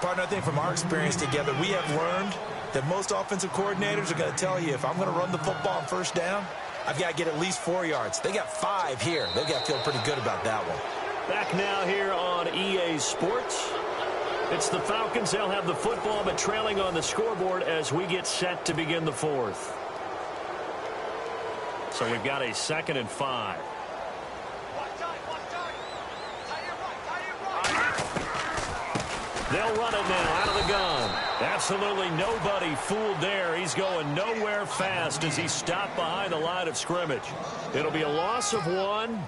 Partner, I think from our experience together, we have learned that most offensive coordinators are going to tell you, if I'm going to run the football on 1st down, I've got to get at least 4 yards. They got 5 here. They've got to feel pretty good about that one. Back now here on EA Sports. It's the Falcons. They'll have the football, but trailing on the scoreboard as we get set to begin the 4th. So we've got a 2nd and 5. They'll run it now out of the gun. Absolutely nobody fooled there. He's going nowhere fast as he's stopped behind the line of scrimmage. It'll be a loss of 1,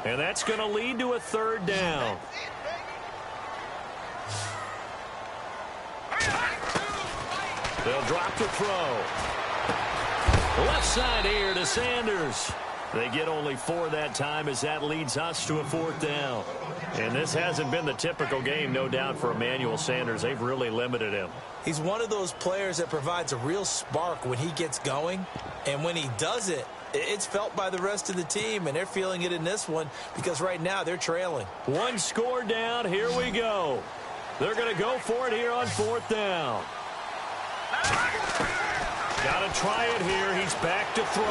and that's going to lead to a 3rd down. They'll drop the throw. Left side here to Sanders. They get only 4 that time as that leads us to a 4th down. And this hasn't been the typical game, no doubt, for Emmanuel Sanders. They've really limited him. He's one of those players that provides a real spark when he gets going. And when he does it, it's felt by the rest of the team, and they're feeling it in this one because right now they're trailing. 1 score down. Here we go. They're going to go for it here on 4th down. Got to try it here. He's back to throw.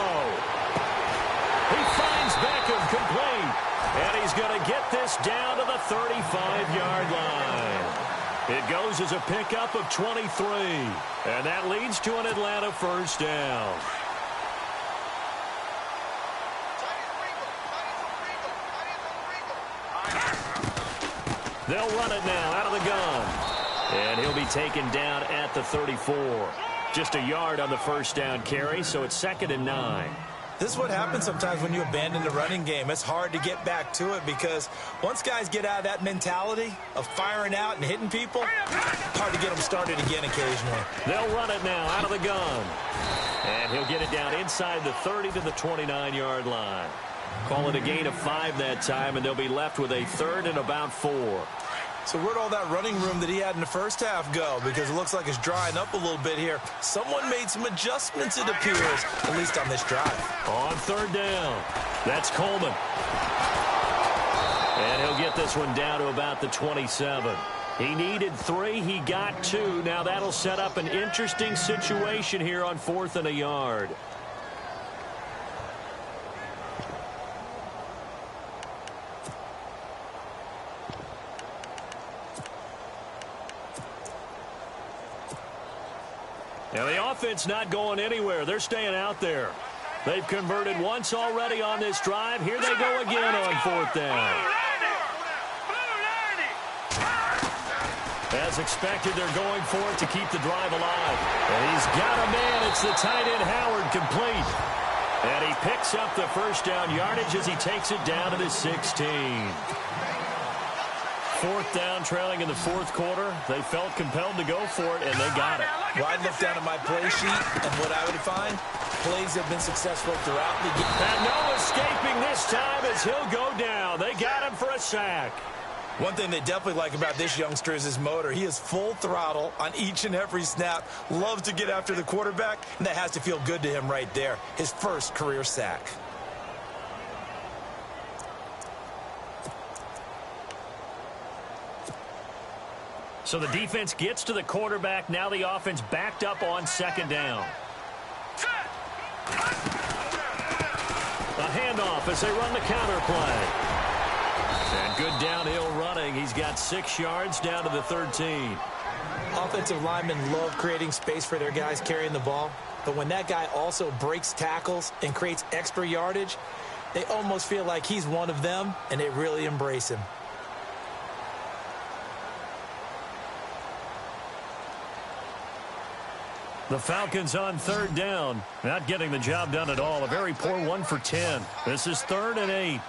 He finds Beckham complete. And he's going to get this down to the 35-yard line. It goes as a pickup of 23. And that leads to an Atlanta 1st down. They'll run it now out of the gun. And he'll be taken down at the 34. Just a yard on the 1st down carry, so it's 2nd and 9. This is what happens sometimes when you abandon the running game. It's hard to get back to it because once guys get out of that mentality of firing out and hitting people, hard to get them started again occasionally. They'll run it now out of the gun. And he'll get it down inside the 30 to the 29-yard line. Call it a gain of 5 that time, and they'll be left with a 3rd and about 4. So where'd all that running room that he had in the first half go? Because it looks like it's drying up a little bit here. Someone made some adjustments, it appears, at least on this drive. On 3rd down, that's Coleman. And he'll get this one down to about the 27. He needed 3. He got 2. Now that'll set up an interesting situation here on 4th and a yard. Now the offense not going anywhere. They're staying out there. They've converted once already on this drive. Here they go again on 4th down. As expected, they're going for it to keep the drive alive. And he's got a man. It's the tight end Howard complete. And he picks up the 1st down yardage as he takes it down to the 16. 4th down, trailing in the 4th quarter. They felt compelled to go for it, and they got it. Well, I'd look down at my play sheet, and what I would find, plays have been successful throughout the game. And no escaping this time as he'll go down. They got him for a sack. One thing they definitely like about this youngster is his motor. He is full throttle on each and every snap. Loves to get after the quarterback, and that has to feel good to him right there. His first career sack. So the defense gets to the quarterback. Now the offense backed up on 2nd down. A handoff as they run the counter play. And good downhill running. He's got 6 yards down to the 13. Offensive linemen love creating space for their guys carrying the ball. But when that guy also breaks tackles and creates extra yardage, they almost feel like he's one of them, and they really embrace him. The Falcons on 3rd down. Not getting the job done at all. A very poor 1 for 10. This is 3rd and 8.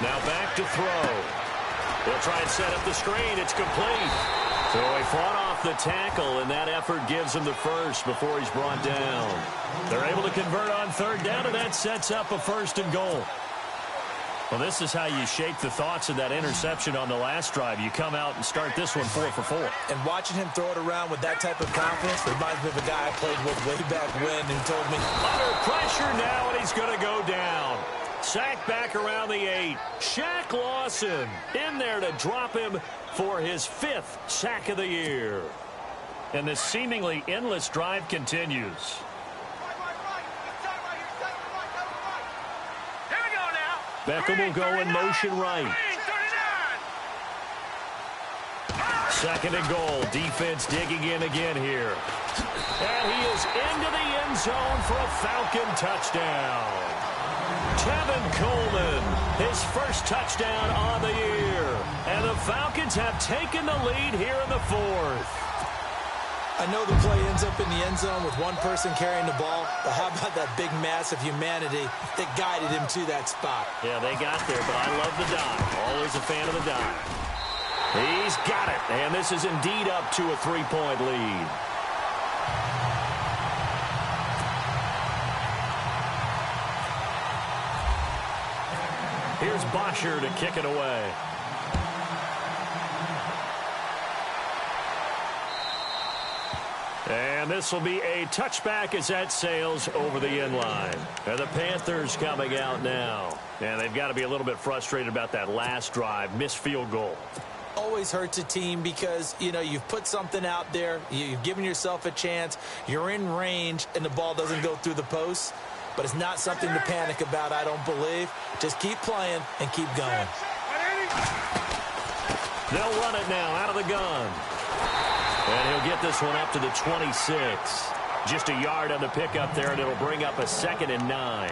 Now back to throw. They'll try and set up the screen. It's complete. So he fought off the tackle, and that effort gives him the first before he's brought down. They're able to convert on 3rd down, and that sets up a 1st and goal. Well, this is how you shake the thoughts of that interception on the last drive. You come out and start this one 4 for 4. And watching him throw it around with that type of confidence reminds me of a guy I played with way back when who told me, under pressure now, and he's going to go down. Sacked back around the 8. Shaq Lawson in there to drop him for his 5th sack of the year. And this seemingly endless drive continues. Beckham will go in motion right. 2nd and goal. Defense digging in again here. And he is into the end zone for a Falcon touchdown. Tevin Coleman, his first touchdown on the year. And the Falcons have taken the lead here in the 4th. I know the play ends up in the end zone with one person carrying the ball, but how about that big mass of humanity that guided him to that spot? Yeah, they got there, but I love the dive. Always a fan of the dive. He's got it, and this is indeed up to a 3-point lead. Here's Bosher to kick it away. And this will be a touchback as that sails over the end line. And the Panthers coming out now. And they've got to be a little bit frustrated about that last drive, missed field goal. Always hurts a team because, you know, you've put something out there, you've given yourself a chance, you're in range, and the ball doesn't go through the posts. But it's not something to panic about, I don't believe. Just keep playing and keep going. They'll run it now out of the gun. And he'll get this one up to the 26. Just a yard on the pickup there, and it'll bring up a 2nd and 9.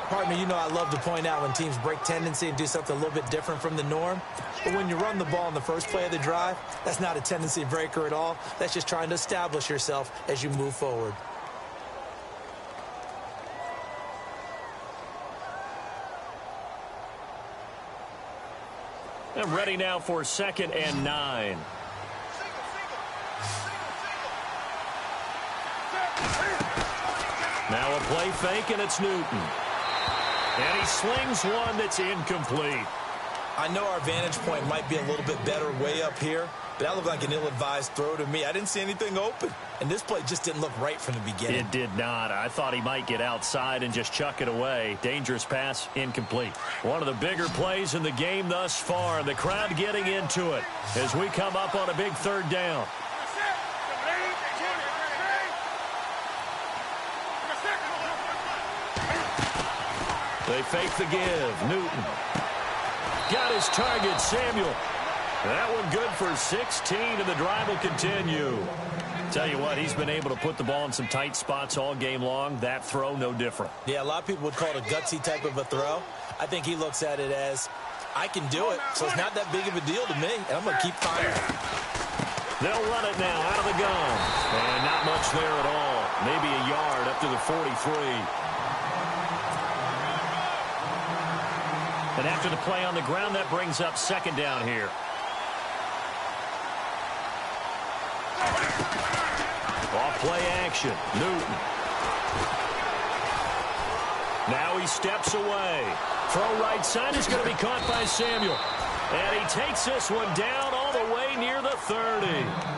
Partner, you know I love to point out when teams break tendency and do something a little bit different from the norm. But when you run the ball in the first play of the drive, that's not a tendency breaker at all. That's just trying to establish yourself as you move forward. And ready now for 2nd and 9. Now a play fake, and it's Newton. And he slings one that's incomplete. I know our vantage point might be a little bit better way up here, but that looked like an ill-advised throw to me. I didn't see anything open, and this play just didn't look right from the beginning. It did not. I thought he might get outside and just chuck it away. Dangerous pass, incomplete. One of the bigger plays in the game thus far. The crowd getting into it as we come up on a big 3rd down. They fake the give. Newton. Got his target, Samuel. That one good for 16, and the drive will continue. Tell you what, he's been able to put the ball in some tight spots all game long. That throw, no different. Yeah, a lot of people would call it a gutsy type of a throw. I think he looks at it as, I can do it, so it's not that big of a deal to me, and I'm going to keep firing. They'll run it now out of the gun. And not much there at all. Maybe a yard up to the 43. And after the play on the ground, that brings up 2nd down here. Off play action. Newton. Now he steps away. Throw right side is going to be caught by Samuel. And he takes this one down all the way near the 30.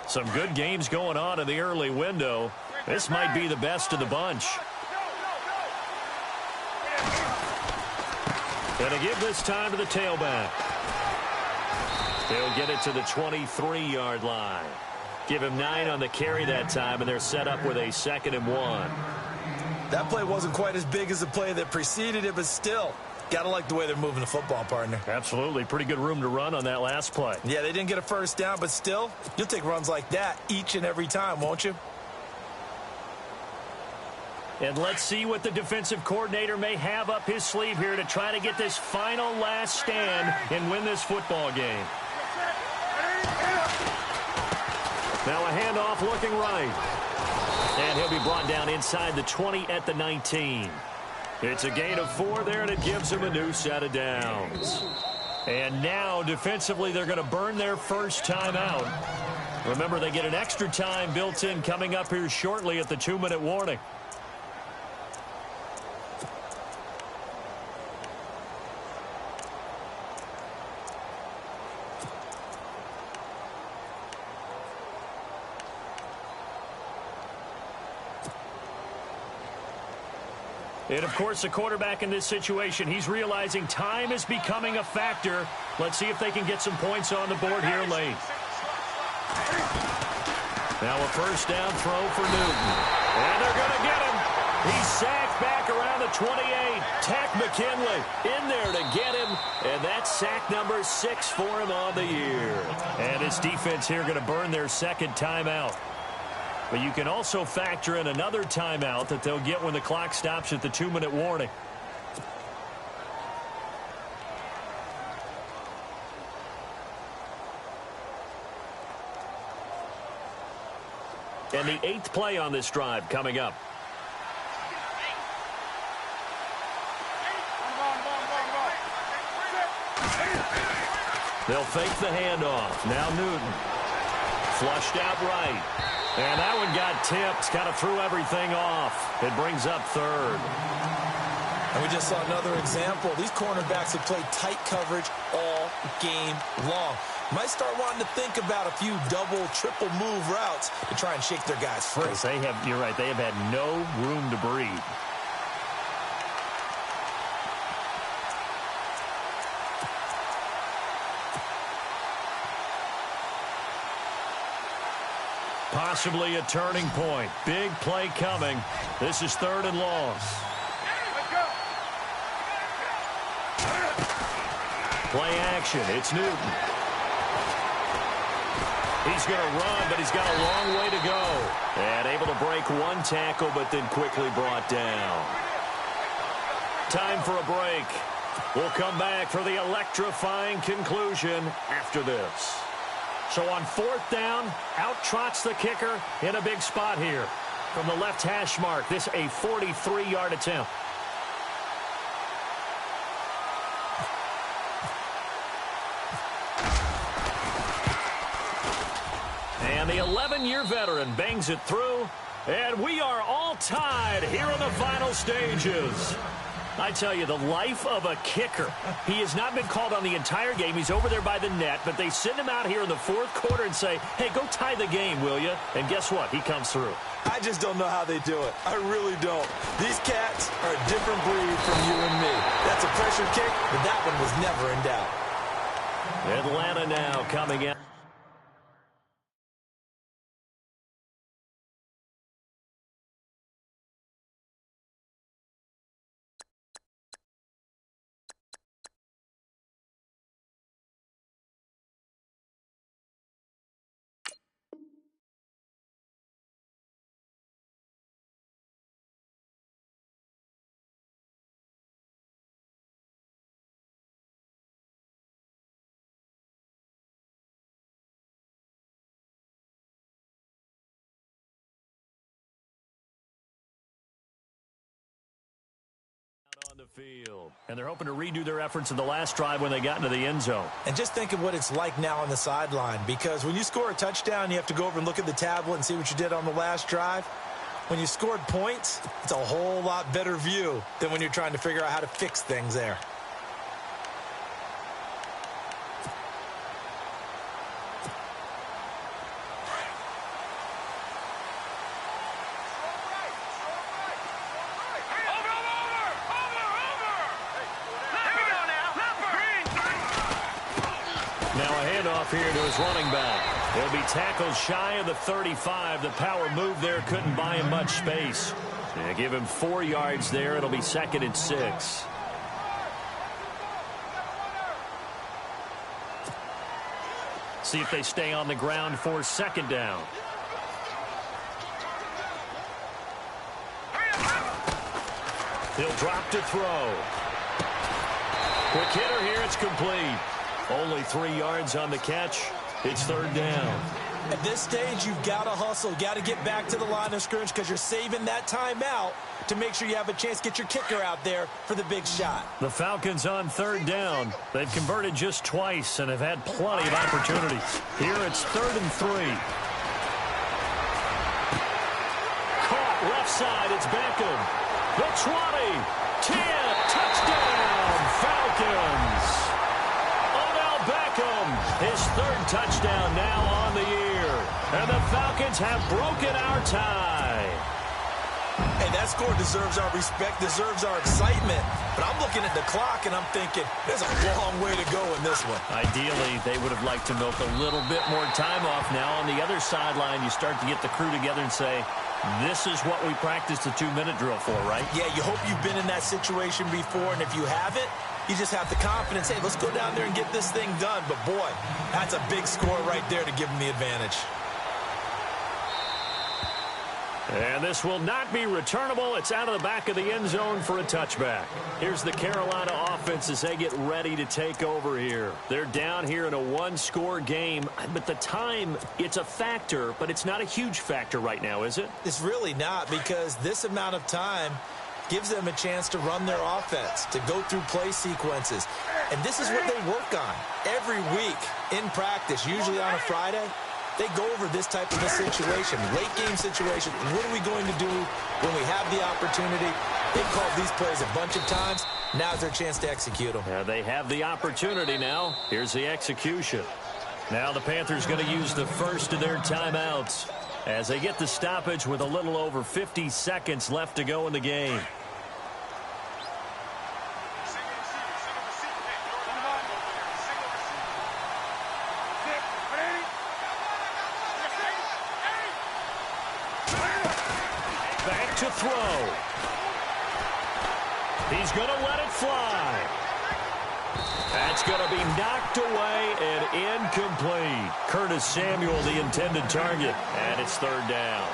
Some good games going on in the early window. This might be the best of the bunch. And to give this time to the tailback. He'll get it to the 23-yard line. Give him 9 on the carry that time, and they're set up with a 2nd and 1. That play wasn't quite as big as the play that preceded it, but still, gotta like the way they're moving the football, partner. Absolutely. Pretty good room to run on that last play. Yeah, they didn't get a first down, but still, you'll take runs like that each and every time, won't you? And let's see what the defensive coordinator may have up his sleeve here to try to get this final last stand and win this football game. Now a handoff looking right. And he'll be brought down inside the 20 at the 19. It's a gain of 4 there, and it gives him a new set of downs. And now, defensively, they're going to burn their first timeout. Remember, they get an extra time built in coming up here shortly at the 2-minute warning. And, of course, the quarterback in this situation, he's realizing time is becoming a factor. Let's see if they can get some points on the board here late. Now a first down throw for Newton. And they're going to get him. He's sacked back around the 28. Tack McKinley in there to get him. And that's sack number 6 for him on the year. And his defense here going to burn their second timeout. But you can also factor in another timeout that they'll get when the clock stops at the 2-minute warning. And the 8th play on this drive coming up. They'll fake the handoff. Now Newton. Flushed out right. And that one got tipped. Kind of threw everything off. It brings up third. And we just saw another example. These cornerbacks have played tight coverage all game long. Might start wanting to think about a few double, triple move routes to try and shake their guys free. You're right, they have had no room to breathe. Possibly a turning point. Big play coming. This is 3rd and long. Play action. It's Newton. He's going to run, but he's got a long way to go. And able to break one tackle, but then quickly brought down. Time for a break. We'll come back for the electrifying conclusion after this. So on 4th down, out trots the kicker in a big spot here. From the left hash mark, this a 43-yard attempt. And the 11-year veteran bangs it through. And we are all tied here in the final stages. I tell you, the life of a kicker. He has not been called on the entire game. He's over there by the net, but they send him out here in the 4th quarter and say, hey, go tie the game, will you? And guess what? He comes through. I just don't know how they do it. I really don't. These cats are a different breed from you and me. That's a pressure kick, but that one was never in doubt. Atlanta now coming out. On the field. And they're hoping to redo their efforts in the last drive when they got into the end zone. And just think of what it's like now on the sideline, because when you score a touchdown, you have to go over and look at the tablet and see what you did on the last drive. When you scored points, it's a whole lot better view than when you're trying to figure out how to fix things there. Here to his running back. He'll be tackled shy of the 35. The power move there couldn't buy him much space. Give him 4 yards there. It'll be 2nd and 6. See if they stay on the ground for 2nd down. He'll drop to throw. Quick hitter here. It's complete. Only 3 yards on the catch. It's 3rd down. At this stage, you've got to hustle. You've got to get back to the line of scrimmage because you're saving that timeout to make sure you have a chance to get your kicker out there for the big shot. The Falcons on 3rd down. They've converted just twice and have had plenty of opportunities. Here it's 3rd and 3. Caught left side. It's Beckham. The 20. 10. Touchdown. Falcons. His 3rd touchdown now on the year. And the Falcons have broken our tie. Hey, that score deserves our respect, deserves our excitement. But I'm looking at the clock, and I'm thinking, there's a long way to go in this one. Ideally, they would have liked to milk a little bit more time off. Now on the other sideline, you start to get the crew together and say, this is what we practiced the 2-minute drill for, right? Yeah, you hope you've been in that situation before, and if you haven't, you just have the confidence, hey, let's go down there and get this thing done. But, boy, that's a big score right there to give them the advantage. And this will not be returnable. It's out of the back of the end zone for a touchback. Here's the Carolina offense as they get ready to take over here. They're down here in a 1-score game. But the time, it's a factor, but it's not a huge factor right now, is it? It's really not, because this amount of time, gives them a chance to run their offense, to go through play sequences. And this is what they work on every week in practice, usually on a Friday. They go over this type of a situation, late game situation. What are we going to do when we have the opportunity? They've called these plays a bunch of times. Now's their chance to execute them. They have the opportunity now. Here's the execution. Now the Panthers going to use the first of their timeouts as they get the stoppage with a little over 50 seconds left to go in the game. Back to throw. He's going to let it fly. That's going to be knocked away and incomplete. Curtis Samuel, the intended target, and it's third down.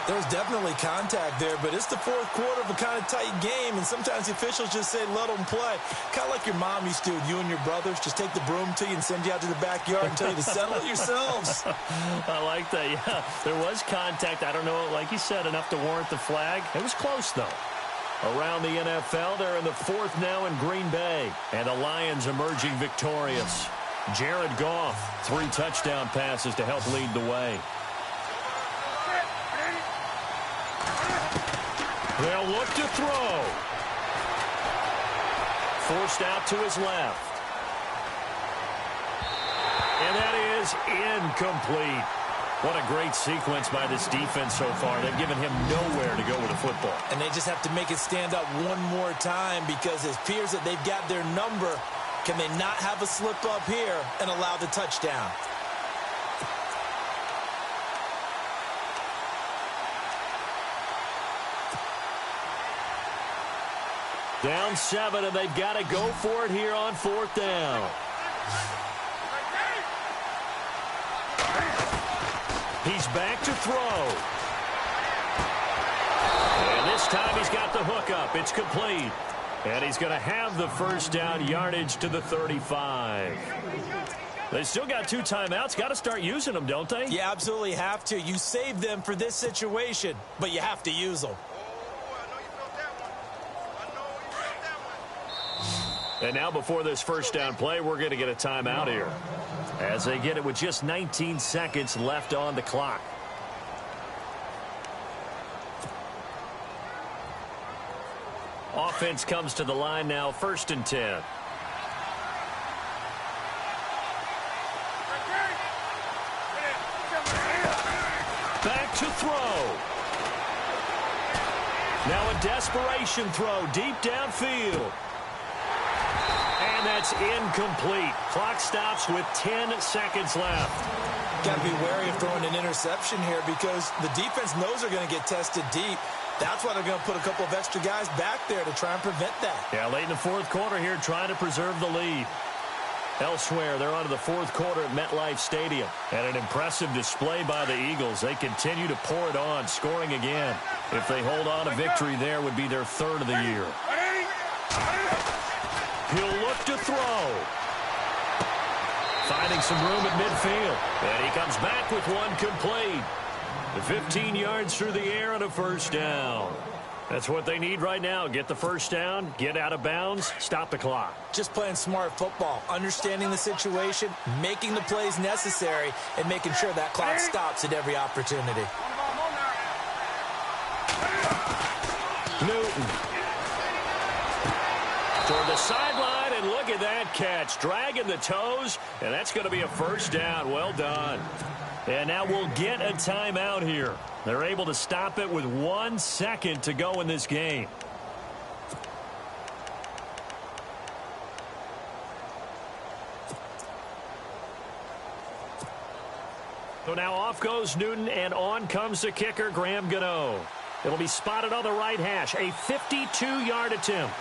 There's definitely contact there, but it's the fourth quarter of a kind of tight game, and sometimes the officials just say, let them play. Kind of like your mom used to with you and your brothers. Just take the broom to you and send you out to the backyard and tell you to settle it yourselves. I like that, yeah. There was contact. I don't know, like you said, enough to warrant the flag. It was close, though. Around the NFL, they're in the fourth now in Green Bay, and the Lions emerging victorious. Jared Goff, 3 touchdown passes to help lead the way. They'll look to throw. Forced out to his left. And that is incomplete. What a great sequence by this defense so far. They've given him nowhere to go with the football. And they just have to make it stand up one more time because it appears that they've got their number. Can they not have a slip up here and allow the touchdown? Down 7, and they've got to go for it here on fourth down. He's back to throw. And this time he's got the hook up. It's complete. And he's going to have the first down, yardage to the 35. They still got 2 timeouts. Got to start using them, don't they? You absolutely have to. You save them for this situation, but you have to use them. And now before this first down play, we're going to get a timeout here as they get it with just 19 seconds left on the clock. Offense comes to the line now, 1st and 10. Back to throw. Now a desperation throw deep downfield. And that's incomplete. Clock stops with 10 seconds left. Got to be wary of throwing an interception here because the defense knows they're going to get tested deep. That's why they're going to put a couple of extra guys back there to try and prevent that. Yeah, late in the fourth quarter here, trying to preserve the lead. Elsewhere, they're on to the fourth quarter at MetLife Stadium. And an impressive display by the Eagles. They continue to pour it on, scoring again. If they hold on, a victory there would be their 3rd of the year. He'll look to throw. Finding some room at midfield. And he comes back with one complete. The 15 yards through the air and a first down. That's what they need right now. Get the first down, get out of bounds, stop the clock. Just playing smart football, understanding the situation, making the plays necessary, and making sure that clock stops at every opportunity. Newton. Toward the sideline, and look at that catch. Dragging the toes, and that's going to be a first down. Well done. And now we'll get a timeout here. They're able to stop it with 1 second to go in this game. So now off goes Newton, and on comes the kicker, Graham Gano. It'll be spotted on the right hash. A 52-yard attempt.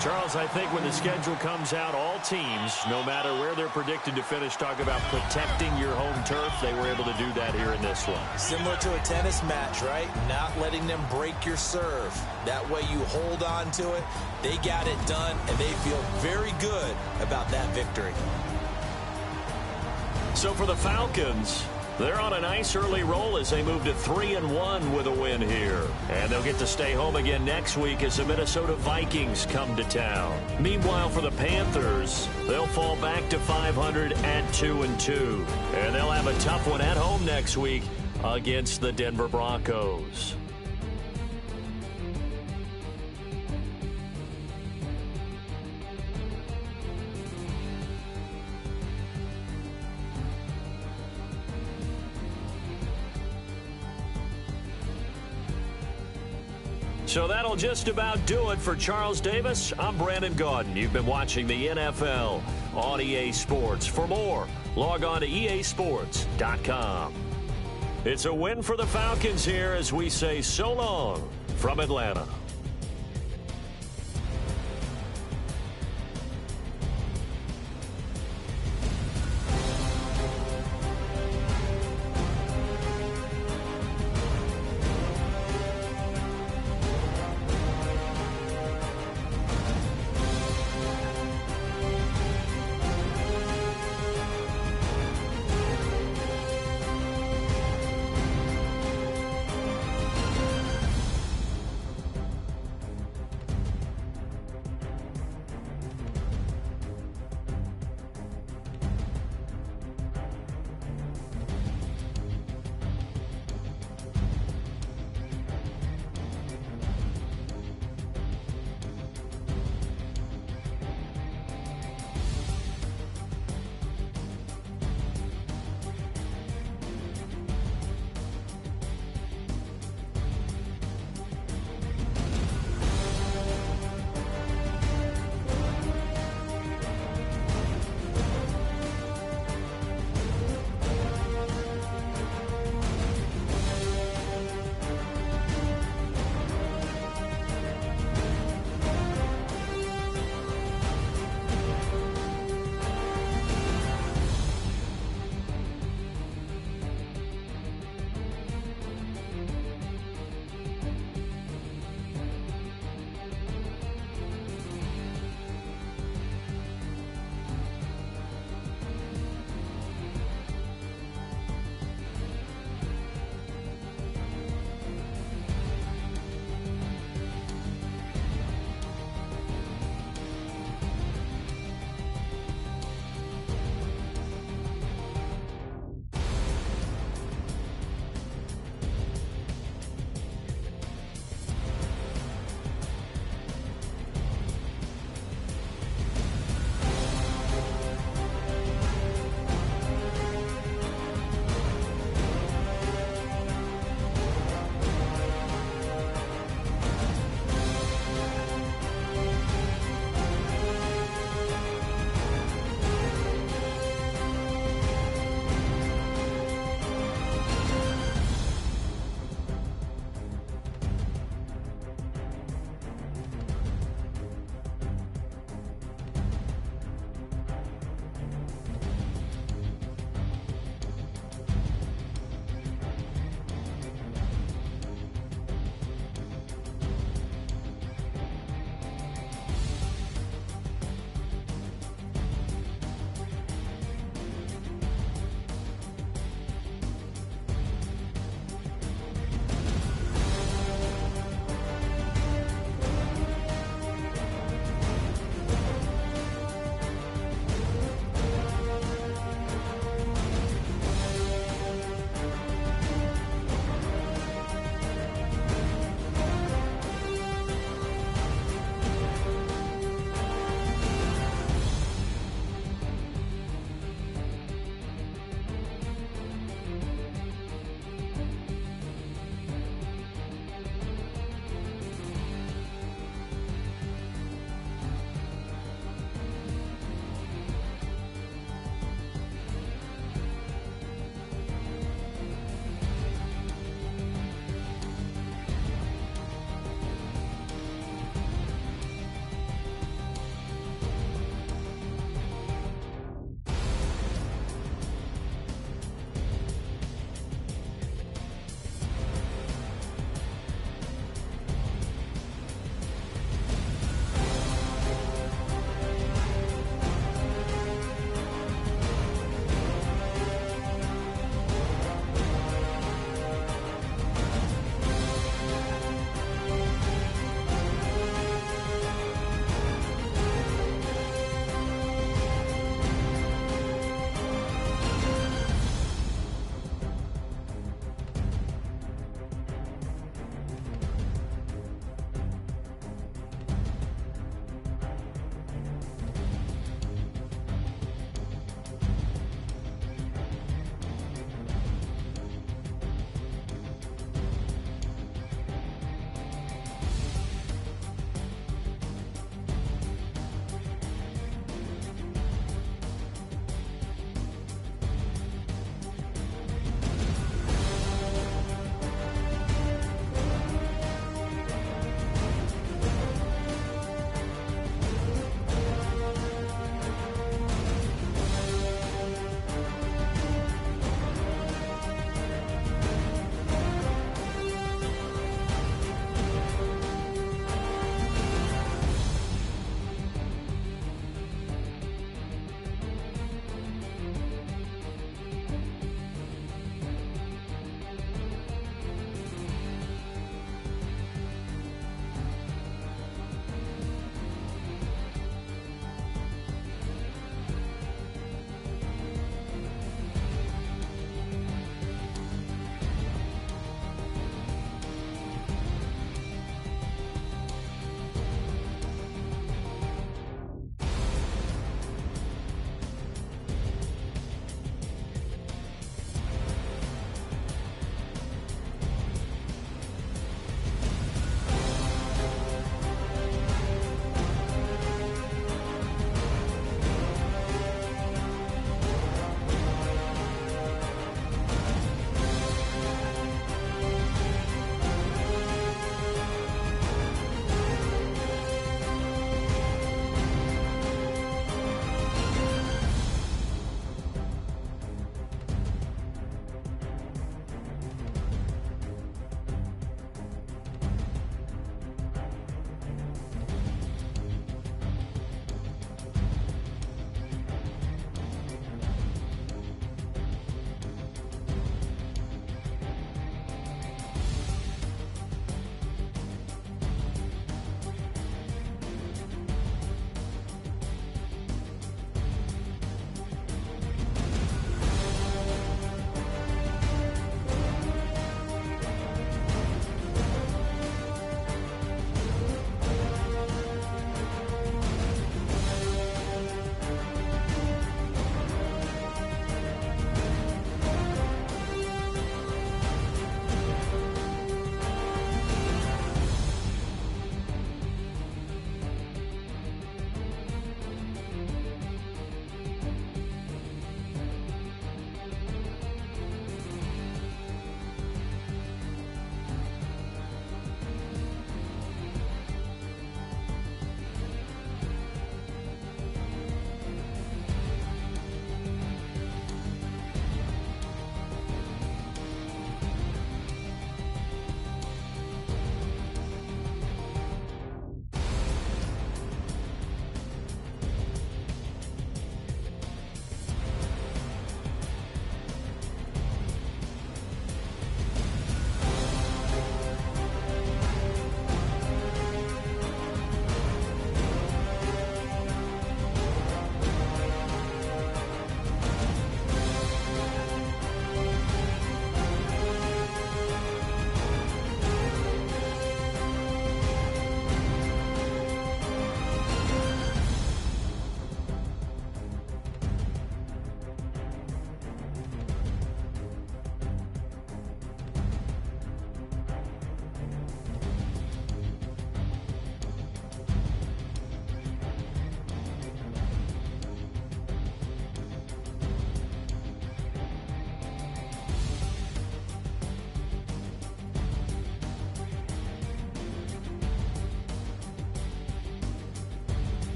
Charles, I think when the schedule comes out, all teams, no matter where they're predicted to finish, talk about protecting your home turf. They were able to do that here in this one. Similar to a tennis match, right? Not letting them break your serve. That way you hold on to it. They got it done, and they feel very good about that victory. So for the Falcons, they're on a nice early roll as they move to 3-1 with a win here. And they'll get to stay home again next week as the Minnesota Vikings come to town. Meanwhile, for the Panthers, they'll fall back to 500 at 2-2. And they'll have a tough one at home next week against the Denver Broncos. So that'll just about do it for Charles Davis. I'm Brandon Gaudin. You've been watching the NFL on EA Sports. For more, log on to easports.com. It's a win for the Falcons here as we say so long from Atlanta.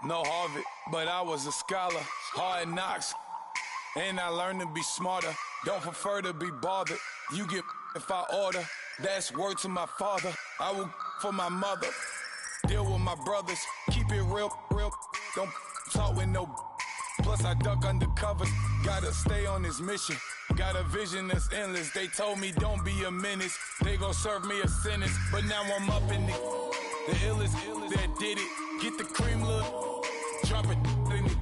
no Harvard, but I was a scholar. Hard knocks, and I learned to be smarter. Don't prefer to be bothered. You get if I order. That's word to my father. I will for my mother. Deal with my brothers. Keep it real. Don't talk with no. Plus I duck undercover. Gotta stay on this mission. Got a vision that's endless. They told me don't be a menace. They gon' serve me a sentence. But now I'm up in the illest that did it. Get the cream look. Drop it in it.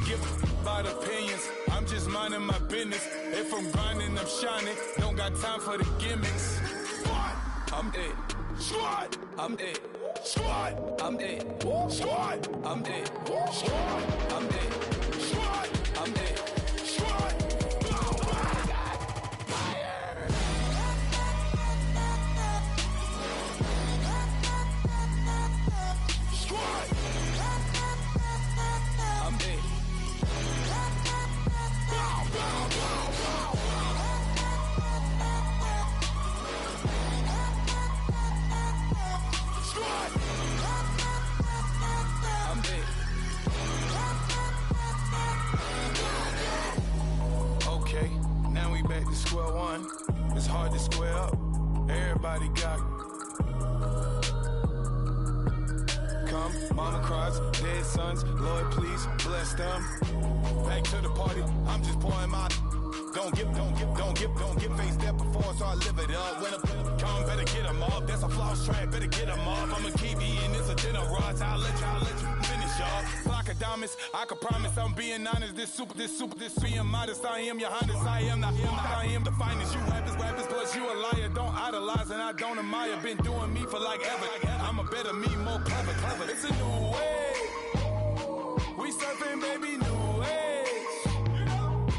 Give about opinions. I'm just minding my business. If I'm grinding, I'm shining. Don't got time for the gimmicks. I'm it. Squad. I'm it. Squad. I'm it. Squad. I'm it. Squad. I'm it. Squad. I'm it. Squad. Square one, it's hard to square up. Everybody got come, mama cries, dead sons. Lord, please bless them. Back to the party, I'm just pouring my. Don't get faced that before, so I live it up. When a come, better get them up. That's a floss track, better get them up. I'ma keep eating, it's a dinner rush. I'll let you finish up. Flock of diamonds, I can promise I'm being honest. This being modest. I am your highness, I am I am the finest. You rappers, plus you a liar. Don't idolize and I don't admire. Been doing me for like ever. I'm a better me, more clever. It's a new way. We surfing, baby, new age.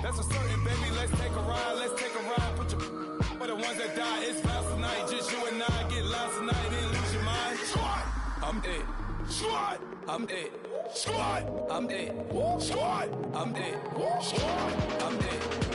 That's a certain, baby. Let's take a ride. Put your for the ones that die. It's vows tonight. Just you and I get lost tonight. Then lose your mind. Squad. I'm it. Squad. I'm it. Squad. I'm it. Squad. I'm it. Squad. I'm it.